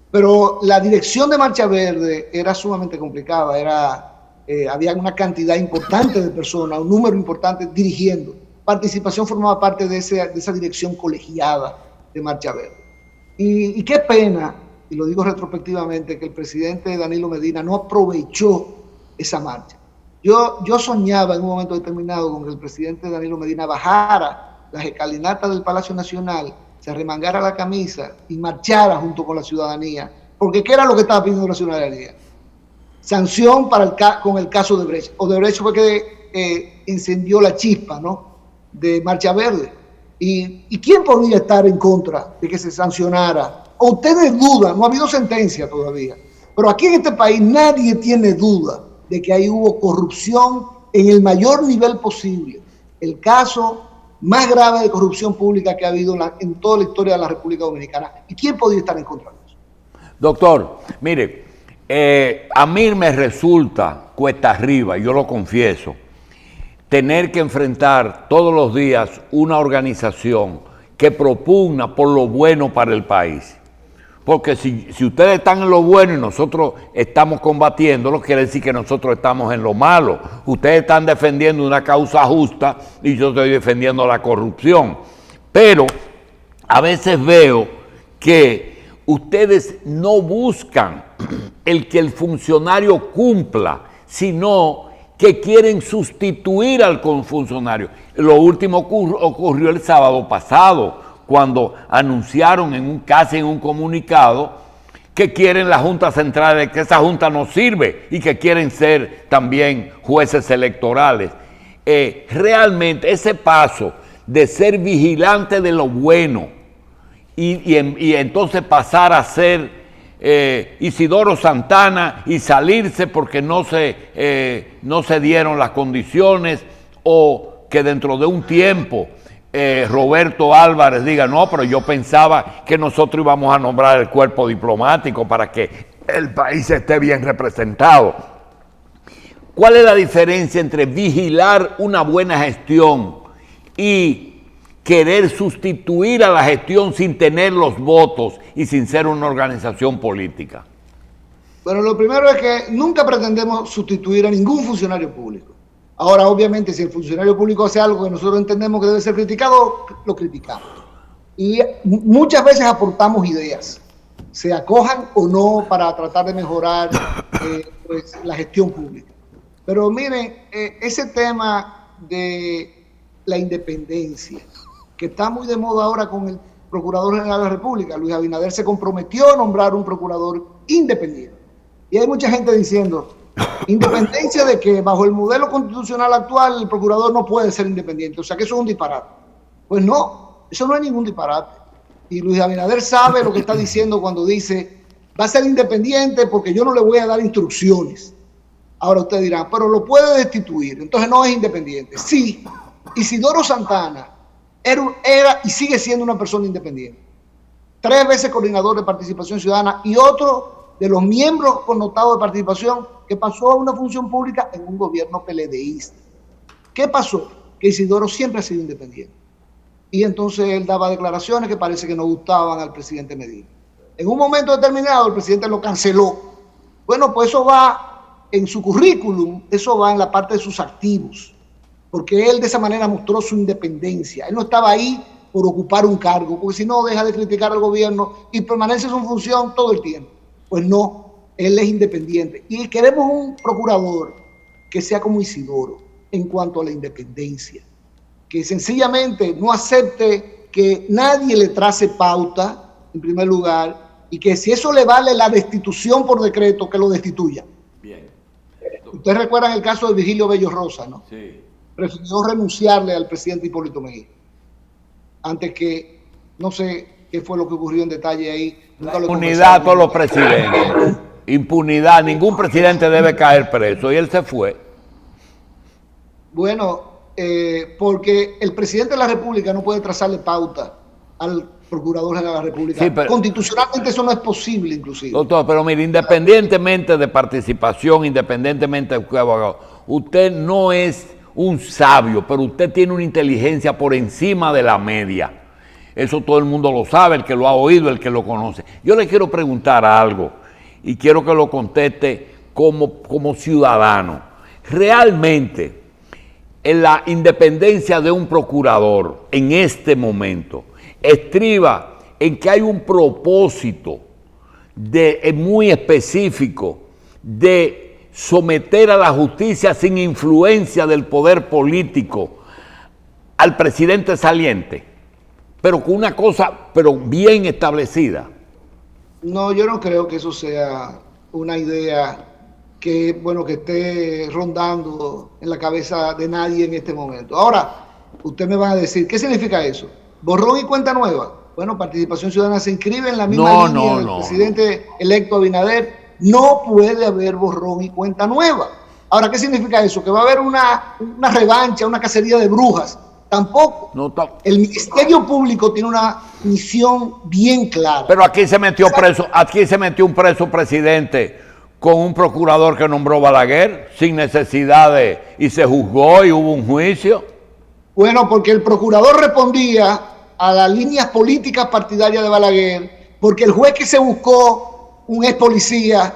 Speaker 3: pero la dirección de Marcha Verde era sumamente complicada, había una cantidad importante de personas, un número importante dirigiendo. Participación formaba parte de esa dirección colegiada de Marcha Verde. Y qué pena, y lo digo retrospectivamente, que el presidente Danilo Medina no aprovechó esa marcha. Yo soñaba en un momento determinado con que el presidente Danilo Medina bajara las escalinatas del Palacio Nacional, se arremangara la camisa y marchara junto con la ciudadanía. Porque ¿qué era lo que estaba pidiendo la ciudadanía? Sanción con el caso de Odebrecht. Odebrecht fue que encendió la chispa, ¿no?, de Marcha Verde. ¿Y quién podría estar en contra de que se sancionara? ¿O ustedes dudan? No ha habido sentencia todavía. Pero aquí en este país nadie tiene duda de que ahí hubo corrupción en el mayor nivel posible. El caso más grave de corrupción pública que ha habido en toda la historia de la República Dominicana. ¿Y quién podría estar en contra de eso?
Speaker 1: Doctor, mire, a mí me resulta cuesta arriba, yo lo confieso, tener que enfrentar todos los días una organización que propugna por lo bueno para el país. Porque si ustedes están en lo bueno y nosotros estamos combatiéndolo, quiere decir que nosotros estamos en lo malo. Ustedes están defendiendo una causa justa y yo estoy defendiendo la corrupción. Pero a veces veo que ustedes no buscan el que el funcionario cumpla, sino que quieren sustituir al funcionario. Lo último ocurrió el sábado pasado, cuando anunciaron casi en un comunicado que quieren la Junta Central, que esa Junta no sirve y que quieren ser también jueces electorales. Realmente ese paso de ser vigilante de lo bueno y entonces pasar a ser Isidoro Santana y salirse porque no se dieron las condiciones, o que dentro de un tiempo Roberto Álvarez diga, no, pero yo pensaba que nosotros íbamos a nombrar el cuerpo diplomático para que el país esté bien representado. ¿Cuál es la diferencia entre vigilar una buena gestión y querer sustituir a la gestión sin tener los votos y sin ser una organización política?
Speaker 3: Bueno, lo primero es que nunca pretendemos sustituir a ningún funcionario público. Ahora, obviamente, si el funcionario público hace algo que nosotros entendemos que debe ser criticado, lo criticamos. Y muchas veces aportamos ideas, se acojan o no, para tratar de mejorar pues, la gestión pública. Pero miren, ese tema de la independencia, que está muy de moda ahora con el Procurador General de la República, Luis Abinader se comprometió a nombrar un procurador independiente. Y hay mucha gente diciendo, independencia de que bajo el modelo constitucional actual el procurador no puede ser independiente, o sea que eso es un disparate. Pues no, eso no es ningún disparate. Y Luis Abinader sabe lo que está diciendo cuando dice, va a ser independiente porque yo no le voy a dar instrucciones. Ahora usted dirá, pero lo puede destituir, entonces no es independiente. Sí, Isidoro Santana era y sigue siendo una persona independiente. 3 veces coordinador de participación ciudadana y otro de los miembros connotados de participación que pasó a una función pública en un gobierno PLDista. ¿Qué pasó? Que Isidoro siempre ha sido independiente. Y entonces él daba declaraciones que parece que no gustaban al presidente Medina. En un momento determinado el presidente lo canceló. Bueno, pues eso va en su currículum, eso va en la parte de sus activos, porque él de esa manera mostró su independencia. Él no estaba ahí por ocupar un cargo, porque si no deja de criticar al gobierno y permanece en su función todo el tiempo. Pues no, él es independiente. Y queremos un procurador que sea como Isidoro en cuanto a la independencia, que sencillamente no acepte que nadie le trace pauta, en primer lugar, y que si eso le vale la destitución por decreto, que lo destituya.
Speaker 1: Bien.
Speaker 3: Ustedes recuerdan el caso de Virgilio Bello Rosa, ¿no?
Speaker 1: Sí.
Speaker 3: Prefirió renunciarle al presidente Hipólito Mejía antes que, no sé qué fue lo que ocurrió en detalle ahí.
Speaker 1: Impunidad a todos los presidentes. Impunidad, ningún presidente debe caer preso, y él se fue.
Speaker 3: Bueno, porque el presidente de la República no puede trazarle pauta al Procurador General de la República. Sí, pero constitucionalmente eso no es posible, inclusive.
Speaker 1: Doctor, pero mire, independientemente de participación, independientemente de abogado, usted no es un sabio, pero usted tiene una inteligencia por encima de la media. Eso todo el mundo lo sabe, el que lo ha oído, el que lo conoce. Yo le quiero preguntar algo y quiero que lo conteste como ciudadano. Realmente, en la independencia de un procurador en este momento estriba en que hay un propósito muy específico de someter a la justicia sin influencia del poder político al presidente saliente, pero con una cosa bien establecida.
Speaker 3: No, yo no creo que eso sea una idea que, bueno, que esté rondando en la cabeza de nadie en este momento. Ahora, usted me va a decir, ¿qué significa eso? ¿Borrón y cuenta nueva? Bueno, Participación Ciudadana se inscribe en la misma línea del presidente electo Abinader. No puede haber borrón y cuenta nueva. Ahora, ¿qué significa eso? ¿Que va a haber una revancha, una cacería de brujas? Tampoco. El Ministerio Público tiene una misión bien clara.
Speaker 1: Pero aquí se metió un preso presidente con un procurador que nombró Balaguer sin necesidad y se juzgó y hubo un juicio.
Speaker 3: Bueno, porque el procurador respondía a las líneas políticas partidarias de Balaguer, porque el juez que se buscó, un ex policía,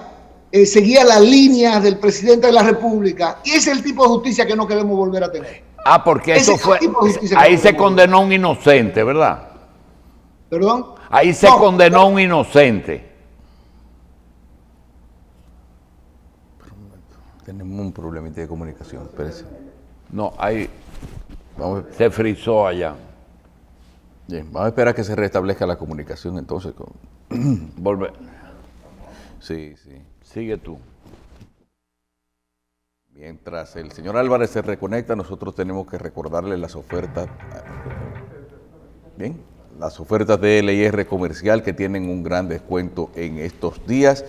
Speaker 3: seguía las líneas del presidente de la República, y ese es el tipo de justicia que no queremos volver a tener.
Speaker 1: Ah, porque eso fue, ahí se condenó a un inocente, ¿verdad?
Speaker 3: ¿Perdón?
Speaker 1: Ahí se condenó a un inocente.
Speaker 2: Tenemos un problemita de comunicación, espérese.
Speaker 1: No, ahí
Speaker 2: Se
Speaker 1: frizó allá.
Speaker 2: Bien, vamos a esperar a que se restablezca la comunicación entonces.
Speaker 1: Volve.
Speaker 2: Sí.
Speaker 1: Sigue tú.
Speaker 2: Mientras el señor Álvarez se reconecta, nosotros tenemos que recordarle las ofertas. Bien, las ofertas de LIR Comercial que tienen un gran descuento en estos días.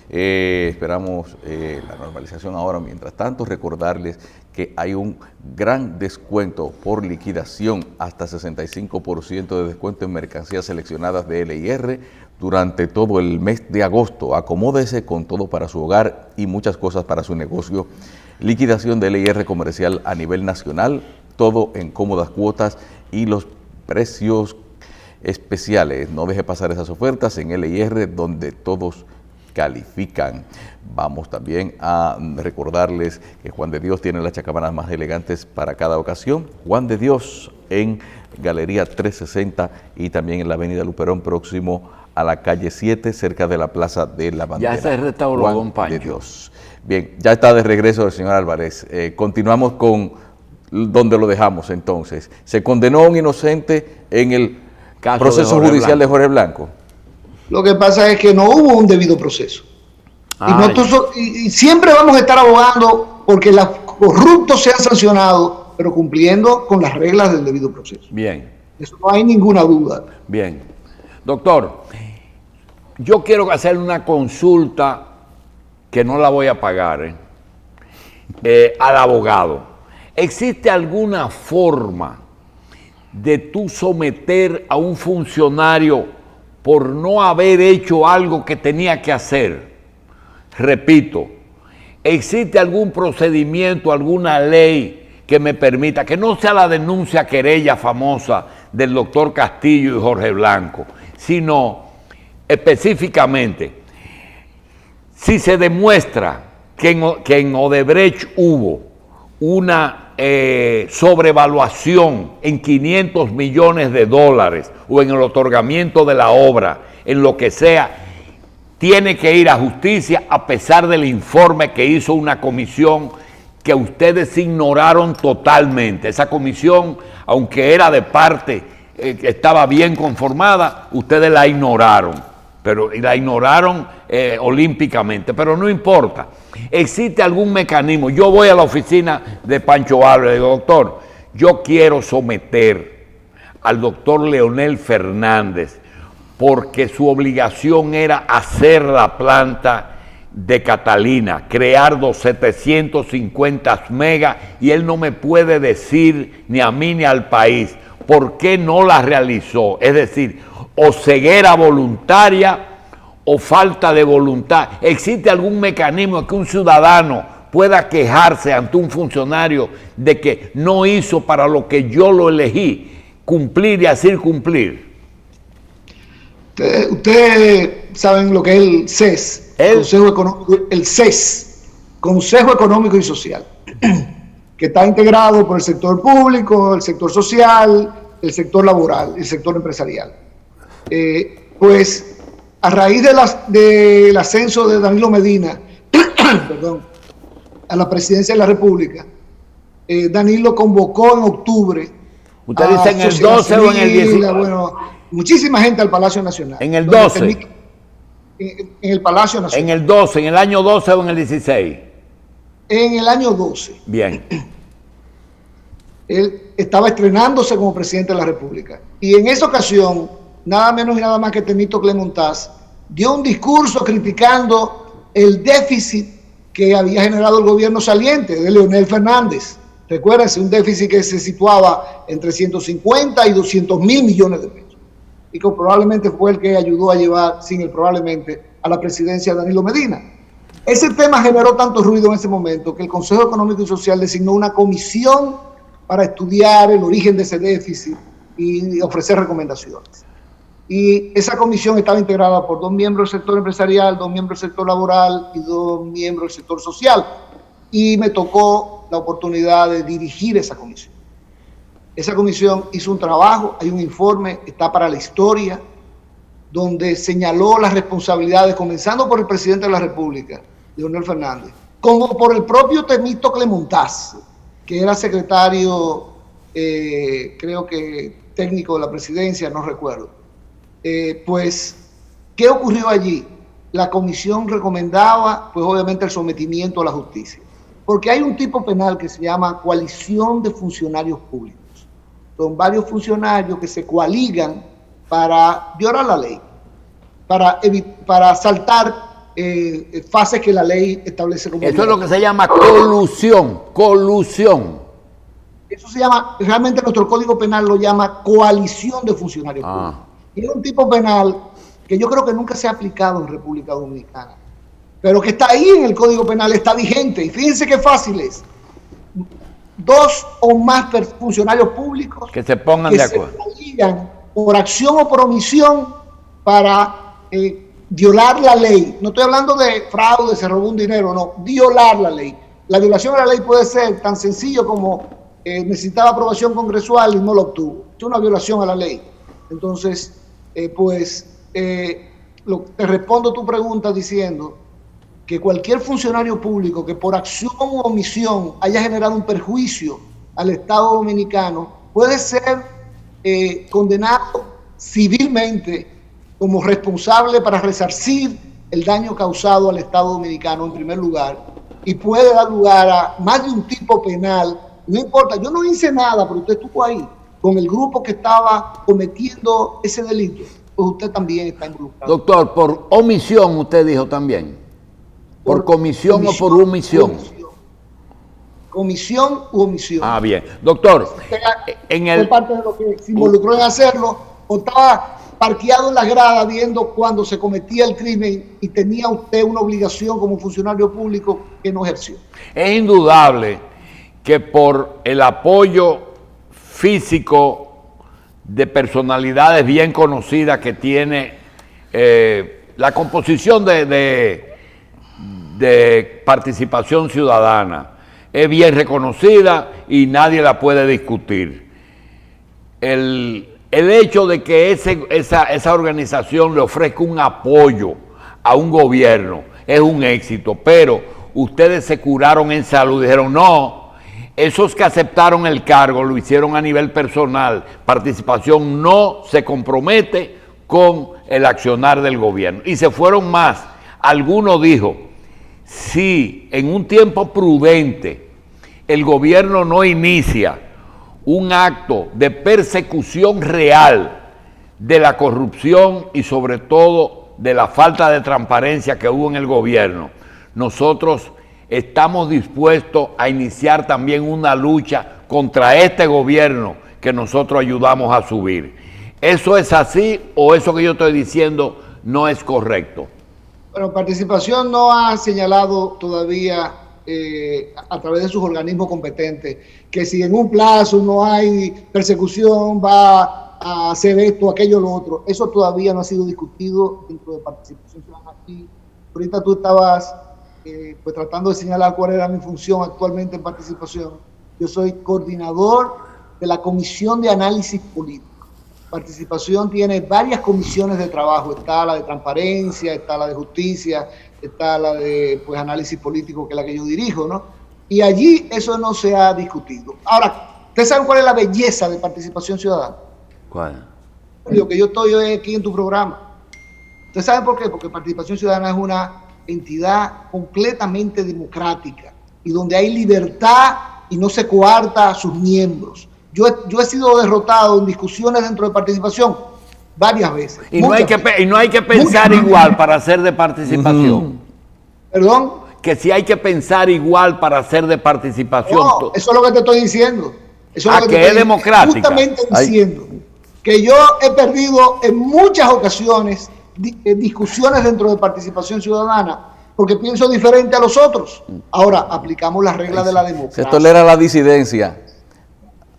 Speaker 2: Esperamos la normalización ahora. Mientras tanto, recordarles que hay un gran descuento por liquidación, hasta 65% de descuento en mercancías seleccionadas de LIR durante todo el mes de agosto. Acomódese con todo para su hogar y muchas cosas para su negocio. Liquidación de LIR Comercial a nivel nacional, todo en cómodas cuotas y los precios especiales. No deje pasar esas ofertas en LIR, donde todos califican. Vamos también a recordarles que Juan de Dios tiene las chacabanas más elegantes para cada ocasión. Juan de Dios en Galería 360 y también en la Avenida Luperón, próximo a la calle 7, cerca de la Plaza de la Bandera.
Speaker 1: Ya se restauró,
Speaker 2: Juan
Speaker 1: don Pancho.
Speaker 2: de Dios. Bien, ya está de regreso el señor Álvarez. Continuamos con donde lo dejamos entonces. Se condenó a un inocente en el proceso judicial de Jorge Blanco.
Speaker 3: Lo que pasa es que no hubo un debido proceso. Y siempre vamos a estar abogando porque los corruptos sean sancionados, pero cumpliendo con las reglas del debido proceso.
Speaker 1: Bien.
Speaker 3: Eso no hay ninguna duda.
Speaker 1: Bien. Doctor, yo quiero hacer una consulta que no la voy a pagar al abogado. ¿Existe alguna forma de tú someter a un funcionario por no haber hecho algo que tenía que hacer? Repito, ¿existe algún procedimiento, alguna ley que me permita, que no sea la denuncia querella famosa del doctor Castillo y Jorge Blanco, sino específicamente, si se demuestra que en Odebrecht hubo una sobrevaluación en 500 millones de dólares o en el otorgamiento de la obra, en lo que sea, tiene que ir a justicia a pesar del informe que hizo una comisión que ustedes ignoraron totalmente? Esa comisión, aunque era de parte que estaba bien conformada, ustedes la ignoraron, pero la ignoraron olímpicamente, pero no importa. ¿Existe algún mecanismo? Yo voy a la oficina de Pancho Álvarez y digo, doctor, yo quiero someter al doctor Leonel Fernández porque su obligación era hacer la planta de Catalina, crear 750 megas, y él no me puede decir ni a mí ni al país por qué no la realizó. Es decir, o ceguera voluntaria o falta de voluntad. ¿Existe algún mecanismo que un ciudadano pueda quejarse ante un funcionario de que no hizo para lo que yo lo elegí, cumplir y hacer cumplir?
Speaker 3: Ustedes saben lo que es el CES, Consejo Económico, el CES, Consejo Económico y Social, que está integrado por el sector público, el sector social, el sector laboral, el sector empresarial. Pues a raíz del ascenso de Danilo Medina perdón, a la presidencia de la República, Danilo convocó en octubre.
Speaker 1: ¿Usted dice en el 12 o en el 19?
Speaker 3: Bueno, muchísima gente al Palacio Nacional.
Speaker 1: ¿En el 12?
Speaker 3: En el Palacio Nacional.
Speaker 1: ¿En el 12, en el año 12 o en el 16?
Speaker 3: En el año 12.
Speaker 1: Bien.
Speaker 3: Él estaba estrenándose como presidente de la República. Y en esa ocasión, nada menos y nada más que Temístocles Montaz dio un discurso criticando el déficit que había generado el gobierno saliente de Leonel Fernández. Recuérdense, un déficit que se situaba entre 150 y 200 mil millones de pesos. Y que probablemente fue el que ayudó a llevar, sin él probablemente, a la presidencia de Danilo Medina. Ese tema generó tanto ruido en ese momento que el Consejo Económico y Social designó una comisión para estudiar el origen de ese déficit y ofrecer recomendaciones. Y esa comisión estaba integrada por 2 miembros del sector empresarial, 2 miembros del sector laboral y 2 miembros del sector social. Y me tocó la oportunidad de dirigir esa comisión. Esa comisión hizo un trabajo, hay un informe, está para la historia, donde señaló las responsabilidades, comenzando por el presidente de la República, Leonel Fernández, como por el propio Temístocle Montaz, que era secretario, creo que técnico de la presidencia, no recuerdo. Pues, ¿qué ocurrió allí? La comisión recomendaba, pues obviamente, el sometimiento a la justicia. Porque hay un tipo penal que se llama coalición de funcionarios públicos. Son varios funcionarios que se coaligan para violar la ley, para saltar fases que la ley establece como
Speaker 1: Eso es lo que se llama colusión.
Speaker 3: Eso se llama, realmente nuestro Código Penal lo llama coalición de funcionarios públicos. Y es un tipo penal que yo creo que nunca se ha aplicado en República Dominicana, pero que está ahí en el Código Penal, está vigente. Y fíjense qué fácil es. 2 o más funcionarios públicos
Speaker 1: que se pongan de acuerdo,
Speaker 3: se coaligan por acción o por omisión para violar la ley. No estoy hablando de fraude, se robó un dinero, no, violar la ley. La violación de la ley puede ser tan sencillo como necesitaba aprobación congresual y no lo obtuvo. Es una violación a la ley. Entonces, te respondo tu pregunta diciendo que cualquier funcionario público que por acción o omisión haya generado un perjuicio al Estado Dominicano puede ser condenado civilmente como responsable para resarcir el daño causado al Estado Dominicano en primer lugar, y puede dar lugar a más de un tipo penal. No importa, yo no hice nada, pero usted estuvo ahí con el grupo que estaba cometiendo ese delito, pues usted también está involucrado.
Speaker 1: Doctor, por omisión usted dijo también. ¿Por comisión o por omisión?
Speaker 3: Comisión u omisión.
Speaker 1: Ah, bien. Doctor,
Speaker 3: fue parte de lo que se involucró en hacerlo, o estaba parqueado en las gradas viendo cuando se cometía el crimen y tenía usted una obligación como funcionario público que no ejerció.
Speaker 1: Es indudable que por el apoyo físico de personalidades bien conocidas que tiene la composición de Participación Ciudadana, es bien reconocida y nadie la puede discutir. El hecho de que esa organización le ofrezca un apoyo a un gobierno es un éxito, pero ustedes se curaron en salud, dijeron no, esos que aceptaron el cargo lo hicieron a nivel personal, Participación no se compromete con el accionar del gobierno, y se fueron más. Alguno dijo, si en un tiempo prudente el gobierno no inicia un acto de persecución real de la corrupción y sobre todo de la falta de transparencia que hubo en el gobierno, nosotros estamos dispuestos a iniciar también una lucha contra este gobierno que nosotros ayudamos a subir. ¿Eso es así o eso que yo estoy diciendo no es correcto?
Speaker 3: Bueno, Participación no ha señalado todavía a través de sus organismos competentes que si en un plazo no hay persecución va a hacer esto, aquello, lo otro. Eso todavía no ha sido discutido dentro de Participación Ciudadana. Aquí ahorita tú estabas pues tratando de señalar cuál era mi función actualmente en Participación. Yo soy coordinador de la Comisión de Análisis Político. Participación tiene varias comisiones de trabajo, está la de transparencia, está la de justicia, está la de pues, análisis político, que es la que yo dirijo, ¿no? Y allí eso no se ha discutido. Ahora, ¿ustedes saben cuál es la belleza de Participación Ciudadana?
Speaker 1: ¿Cuál?
Speaker 3: Lo que yo estoy hoy aquí en tu programa. ¿Ustedes saben por qué? Porque Participación Ciudadana es una entidad completamente democrática y donde hay libertad y no se coarta a sus miembros. Yo he sido derrotado en discusiones dentro de Participación varias veces.
Speaker 1: Y no hay que pensar igual para ser de Participación.
Speaker 3: ¿Perdón?
Speaker 1: Que si hay que pensar igual para ser de Participación.
Speaker 3: No, eso es lo que te estoy diciendo. Eso es lo
Speaker 1: que es democrática.
Speaker 3: Justamente diciendo que yo he perdido en muchas ocasiones discusiones dentro de Participación Ciudadana porque pienso diferente a los otros. Ahora, aplicamos las reglas de la democracia.
Speaker 2: Se tolera la disidencia.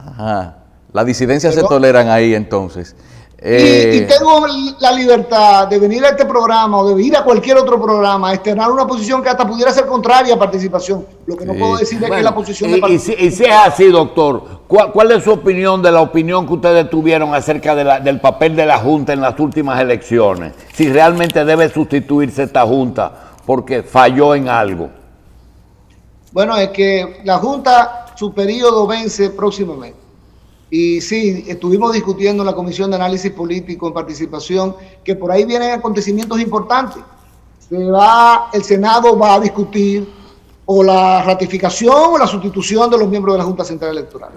Speaker 2: Ajá. Las disidencias se toleran ahí entonces.
Speaker 3: Y tengo la libertad de venir a este programa o de ir a cualquier otro programa a externar una posición que hasta pudiera ser contraria a Participación. Lo que no puedo decir es que es la posición de Participación.
Speaker 1: Y si es así, doctor, ¿cuál es su opinión de la opinión que ustedes tuvieron acerca del papel de la Junta en las últimas elecciones? Si realmente debe sustituirse esta Junta porque falló en algo.
Speaker 3: Bueno, es que la Junta, su periodo vence próximamente. Y sí, estuvimos discutiendo en la Comisión de Análisis Político en participación que por ahí vienen acontecimientos importantes. El Senado va a discutir o la ratificación o la sustitución de los miembros de la Junta Central Electoral.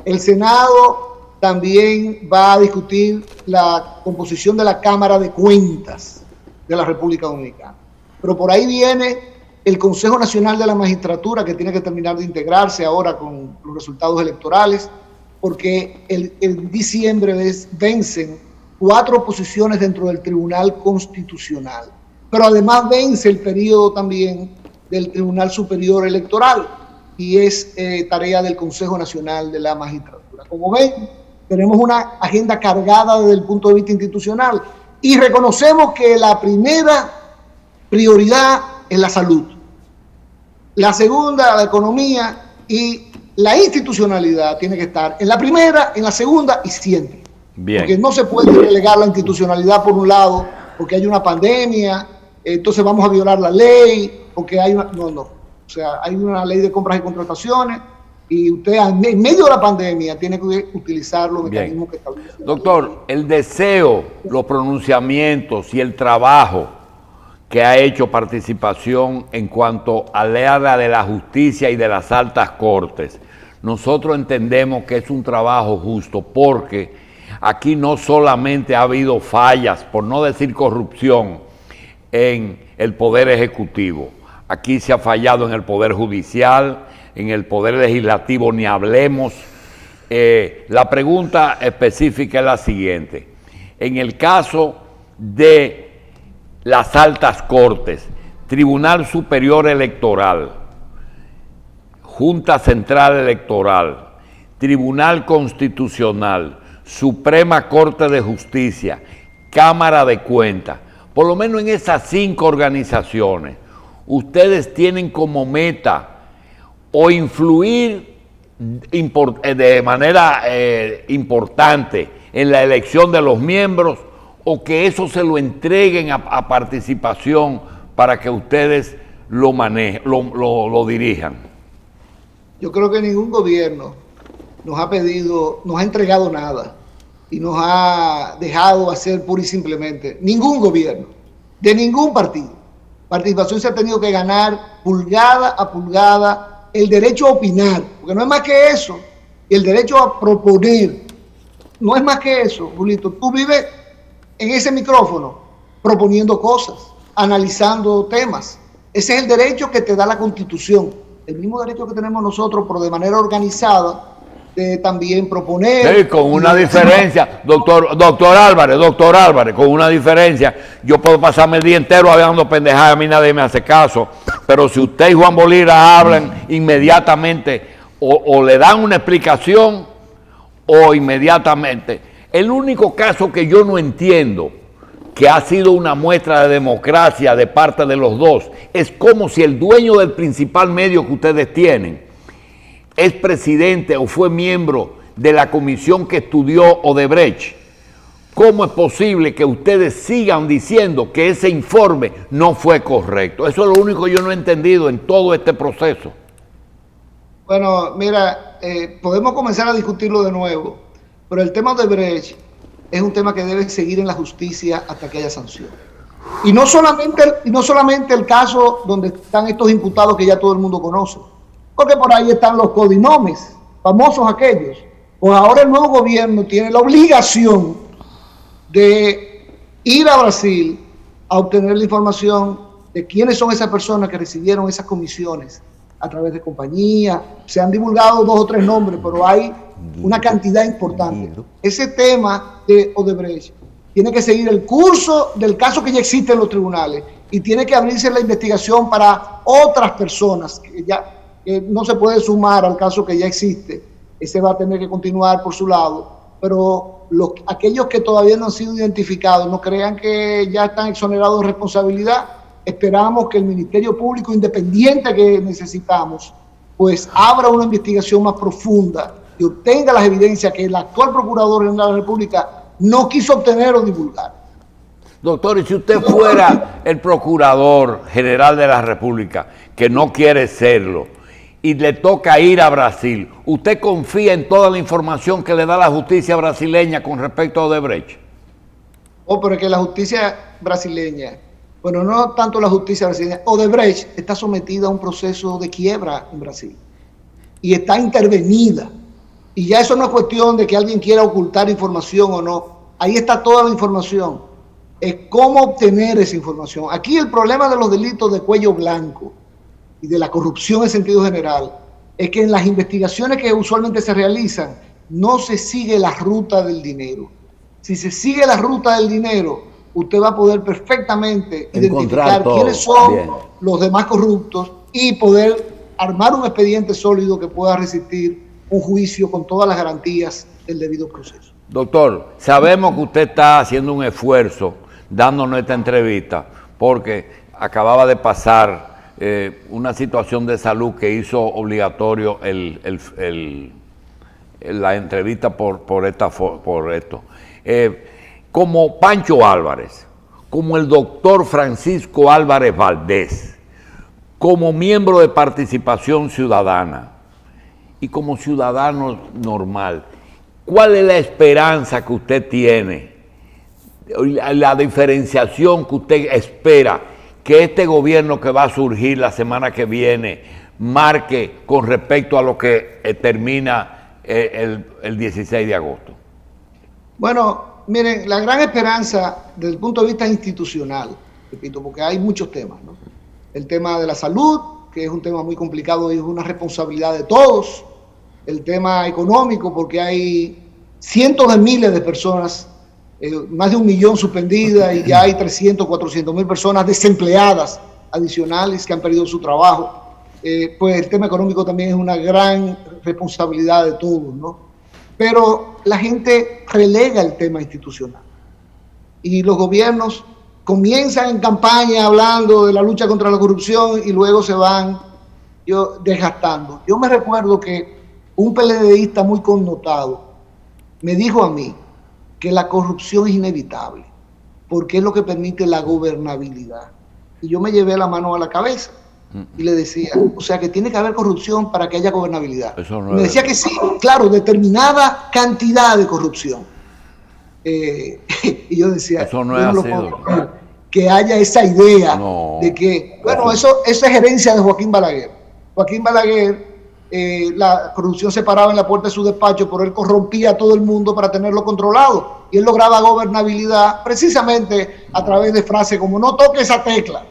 Speaker 3: El Senado también va a discutir la composición de la Cámara de Cuentas de la República Dominicana. Pero por ahí viene el Consejo Nacional de la Magistratura, que tiene que terminar de integrarse ahora con los resultados electorales, porque en diciembre vencen 4 posiciones dentro del Tribunal Constitucional. Pero además vence el periodo también del Tribunal Superior Electoral y es tarea del Consejo Nacional de la Magistratura. Como ven, tenemos una agenda cargada desde el punto de vista institucional y reconocemos que la primera prioridad es la salud, la segunda la economía y la institucionalidad tiene que estar en la primera, en la segunda y siempre. Bien. Porque no se puede relegar la institucionalidad por un lado porque hay una pandemia, entonces vamos a violar la ley, porque hay una... No. O sea, hay una ley de compras y contrataciones y usted en medio de la pandemia tiene que utilizar los mecanismos que establecen.
Speaker 1: Doctor, el deseo, los pronunciamientos y el trabajo que ha hecho Participación en cuanto al área de la justicia y de las altas cortes, nosotros entendemos que es un trabajo justo porque aquí no solamente ha habido fallas, por no decir corrupción, en el Poder Ejecutivo. Aquí se ha fallado en el Poder Judicial, en el Poder Legislativo ni hablemos. La pregunta específica es la siguiente. En el caso de las altas cortes, Tribunal Superior Electoral, Junta Central Electoral, Tribunal Constitucional, Suprema Corte de Justicia, Cámara de Cuentas, por lo menos en esas 5 organizaciones, ustedes tienen como meta o influir de manera importante en la elección de los miembros o que eso se lo entreguen a Participación para que ustedes lo manejen, lo dirijan.
Speaker 3: Yo creo que ningún gobierno nos ha entregado nada y nos ha dejado hacer pura y simplemente. Ningún gobierno, de ningún partido. Participación se ha tenido que ganar pulgada a pulgada el derecho a opinar, porque no es más que eso, y el derecho a proponer. No es más que eso, Julito. Tú vives en ese micrófono proponiendo cosas, analizando temas. Ese es el derecho que te da la Constitución, el mismo derecho que tenemos nosotros, pero de manera organizada, de también proponer.
Speaker 1: Sí, con una diferencia, doctor Álvarez, con una diferencia. Yo puedo pasarme el día entero hablando pendejadas, a mí nadie me hace caso, pero si usted y Juan Bolívar hablan inmediatamente, o le dan una explicación, o inmediatamente. El único caso que yo no entiendo, que ha sido una muestra de democracia de parte de los dos, es como si el dueño del principal medio que ustedes tienen es presidente o fue miembro de la comisión que estudió Odebrecht. ¿Cómo es posible que ustedes sigan diciendo que ese informe no fue correcto? Eso es lo único que yo no he entendido en todo este proceso.
Speaker 3: Bueno, mira, podemos comenzar a discutirlo de nuevo, pero el tema de Odebrecht es un tema que debe seguir en la justicia hasta que haya sanción. Y no solamente el caso donde están estos imputados que ya todo el mundo conoce, porque por ahí están los codinomes, famosos aquellos. Pues ahora el nuevo gobierno tiene la obligación de ir a Brasil a obtener la información de quiénes son esas personas que recibieron esas comisiones a través de compañías. Se han divulgado 2 o 3 nombres, pero hay una cantidad importante. Ese tema de Odebrecht tiene que seguir el curso del caso que ya existe en los tribunales y tiene que abrirse la investigación para otras personas que no se puede sumar al caso que ya existe. Ese va a tener que continuar por su lado, pero aquellos que todavía no han sido identificados, no crean que ya están exonerados de responsabilidad. Esperamos que el Ministerio Público independiente que necesitamos, pues abra una investigación más profunda y obtenga las evidencias que el actual Procurador General de la República no quiso obtener o divulgar.
Speaker 1: Doctor, y si usted fuera el Procurador General de la República, que no quiere serlo, y le toca ir a Brasil, ¿usted confía en toda la información que le da la justicia brasileña con respecto a Odebrecht?
Speaker 3: Pero es que la justicia brasileña, bueno, no tanto la justicia brasileña, Odebrecht está sometida a un proceso de quiebra en Brasil y está intervenida. Y ya eso no es cuestión de que alguien quiera ocultar información o no. Ahí está toda la información. Es cómo obtener esa información. Aquí el problema de los delitos de cuello blanco y de la corrupción en sentido general es que en las investigaciones que usualmente se realizan no se sigue la ruta del dinero. Si se sigue la ruta del dinero, usted va a poder perfectamente identificar quiénes son los demás corruptos y poder armar un expediente sólido que pueda resistir un juicio con todas las garantías del debido proceso.
Speaker 1: Doctor, sabemos que usted está haciendo un esfuerzo dándonos esta entrevista porque acababa de pasar una situación de salud que hizo obligatorio la entrevista por esto. Como Pancho Álvarez, como el doctor Francisco Álvarez Valdés, como miembro de Participación Ciudadana y como ciudadano normal, ¿cuál es la esperanza que usted tiene, la diferenciación que usted espera que este gobierno que va a surgir la semana que viene marque con respecto a lo que termina el 16 de agosto?
Speaker 3: Bueno, miren, la gran esperanza desde el punto de vista institucional, repito, porque hay muchos temas, ¿no? El tema de la salud, que es un tema muy complicado y es una responsabilidad de todos. El tema económico, porque hay cientos de miles de personas, más de 1 millón suspendidas y ya hay 300, 400 mil personas desempleadas adicionales que han perdido su trabajo. Pues el tema económico también es una gran responsabilidad de todos, ¿no? Pero la gente relega el tema institucional y los gobiernos comienzan en campaña hablando de la lucha contra la corrupción y luego se van desgastando. Yo me recuerdo que un PLDista muy connotado me dijo a mí que la corrupción es inevitable porque es lo que permite la gobernabilidad. Y yo me llevé la mano a la cabeza y le decía, o sea que tiene que haber corrupción para que haya gobernabilidad. Me decía que sí, claro, determinada cantidad de corrupción. Y yo decía,
Speaker 1: eso no es así,
Speaker 3: que haya esa idea de que, bueno, eso es herencia de Joaquín Balaguer. Joaquín Balaguer, la corrupción se paraba en la puerta de su despacho, pero él corrompía a todo el mundo para tenerlo controlado. Y él lograba gobernabilidad precisamente a través de frases como no toque esa tecla.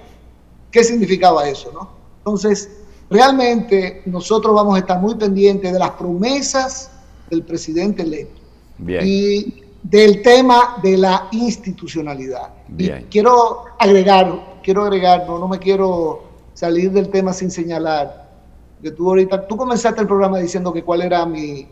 Speaker 3: ¿Qué significaba eso, no? Entonces, realmente nosotros vamos a estar muy pendientes de las promesas del presidente electo.
Speaker 1: Bien.
Speaker 3: Y del tema de la institucionalidad.
Speaker 1: Bien.
Speaker 3: Y quiero agregar, no me quiero salir del tema sin señalar que tú comenzaste el programa diciendo que cuál era mi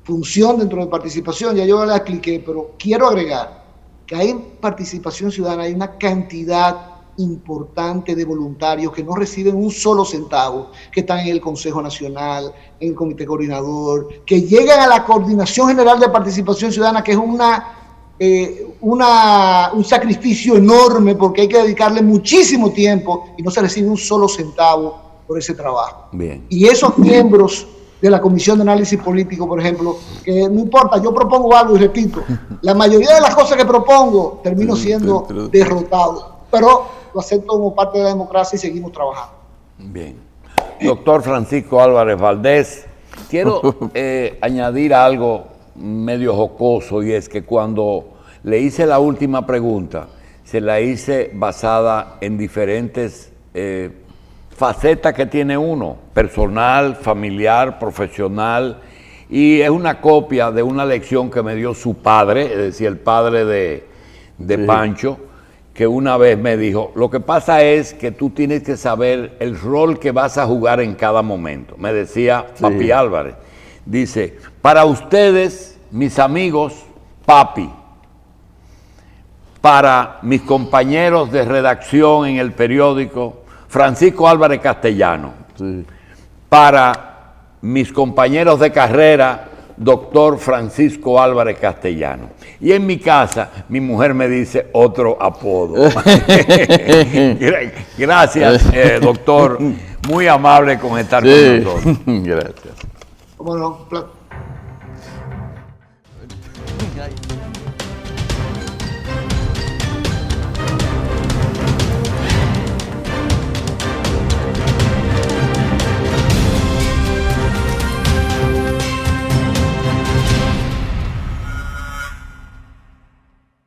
Speaker 3: función dentro de participación, ya yo la expliqué, pero quiero agregar que hay participación ciudadana, hay una cantidad importante de voluntarios que no reciben un solo centavo, que están en el Consejo Nacional, en el Comité Coordinador, que llegan a la Coordinación General de Participación Ciudadana, que es un sacrificio enorme porque hay que dedicarle muchísimo tiempo y no se recibe un solo centavo por ese trabajo.
Speaker 1: Bien.
Speaker 3: Y esos miembros de la Comisión de Análisis Político, por ejemplo, que no importa, yo propongo algo y repito, la mayoría de las cosas que propongo termino siendo derrotado, pero lo acepto como parte de la democracia y seguimos trabajando.
Speaker 1: Bien. Doctor Francisco Álvarez Valdés, quiero añadir algo medio jocoso, y es que cuando le hice la última pregunta, se la hice basada en diferentes facetas que tiene uno, personal, familiar, profesional, y es una copia de una lección que me dio su padre, es decir, el padre de Pancho, que una vez me dijo, lo que pasa es que tú tienes que saber el rol que vas a jugar en cada momento. Me decía Papi Álvarez, dice, para ustedes, mis amigos, papi, para mis compañeros de redacción en el periódico, Francisco Álvarez Castellano, para mis compañeros de carrera, doctor Francisco Álvarez Castellano. Y en mi casa, mi mujer me dice otro apodo. Gracias, doctor. muy amable con estar
Speaker 2: Sí.
Speaker 1: con nosotros.
Speaker 2: Gracias.
Speaker 3: Cómo no,